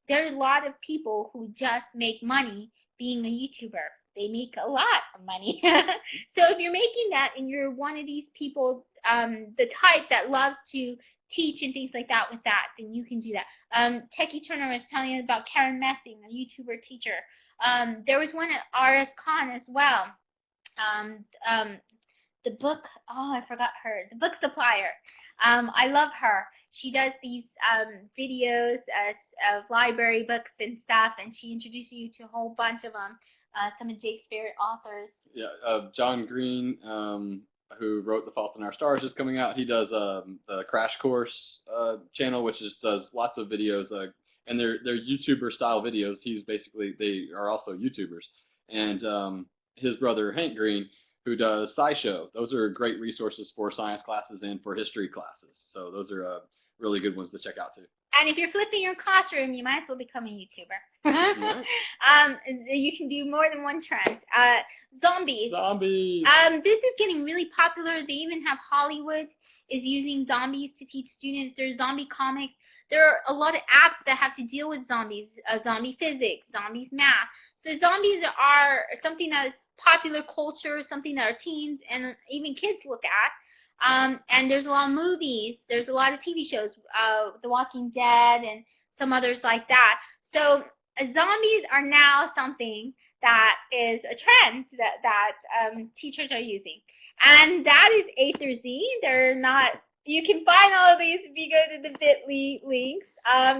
There are a lot of people who just make money being a YouTuber. They make a lot of money. So if you're making that and you're one of these people, the type that loves to teach and things like that with that, then you can do that. Techie Turner was telling us about Karen Messing, a YouTuber teacher. There was one at RSCon as well. The book, oh, I forgot her, the book supplier. I love her. She does these videos of library books and stuff, and she introduces you to a whole bunch of them. Some of Jake's favorite authors. Yeah, John Green, who wrote The Fault in Our Stars, is coming out. He does the Crash Course channel, which just does lots of videos, and they're YouTuber style videos. They are also YouTubers, and his brother Hank Green, who does SciShow. Those are great resources for science classes and for history classes. So those are really good ones to check out too. And if you're flipping your classroom, you might as well become a YouTuber. You can do more than one trend. Zombies. Zombies. This is getting really popular. They even have Hollywood is using zombies to teach students. There's zombie comics. There are a lot of apps that have to deal with zombies. Zombie physics, zombies math. So zombies are something that is popular culture, something that our teens and even kids look at. And there's a lot of movies. There's a lot of TV shows, The Walking Dead and some others like that. So zombies are now something that is a trend that teachers are using. And that is A through Z. They're not, you can find all of these if you go to the bit.ly links.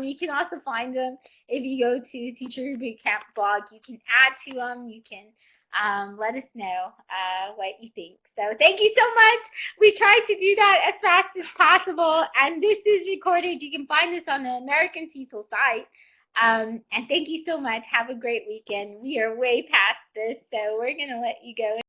You can also find them if you go to Teacher Bootcamp blog. You can add to them. You can let us know what you think. So thank you so much. We tried to do that as fast as possible, and this is recorded. You can find this on the American TESOL site. And thank you so much. Have a great weekend. We are way past this, so we're going to let you go.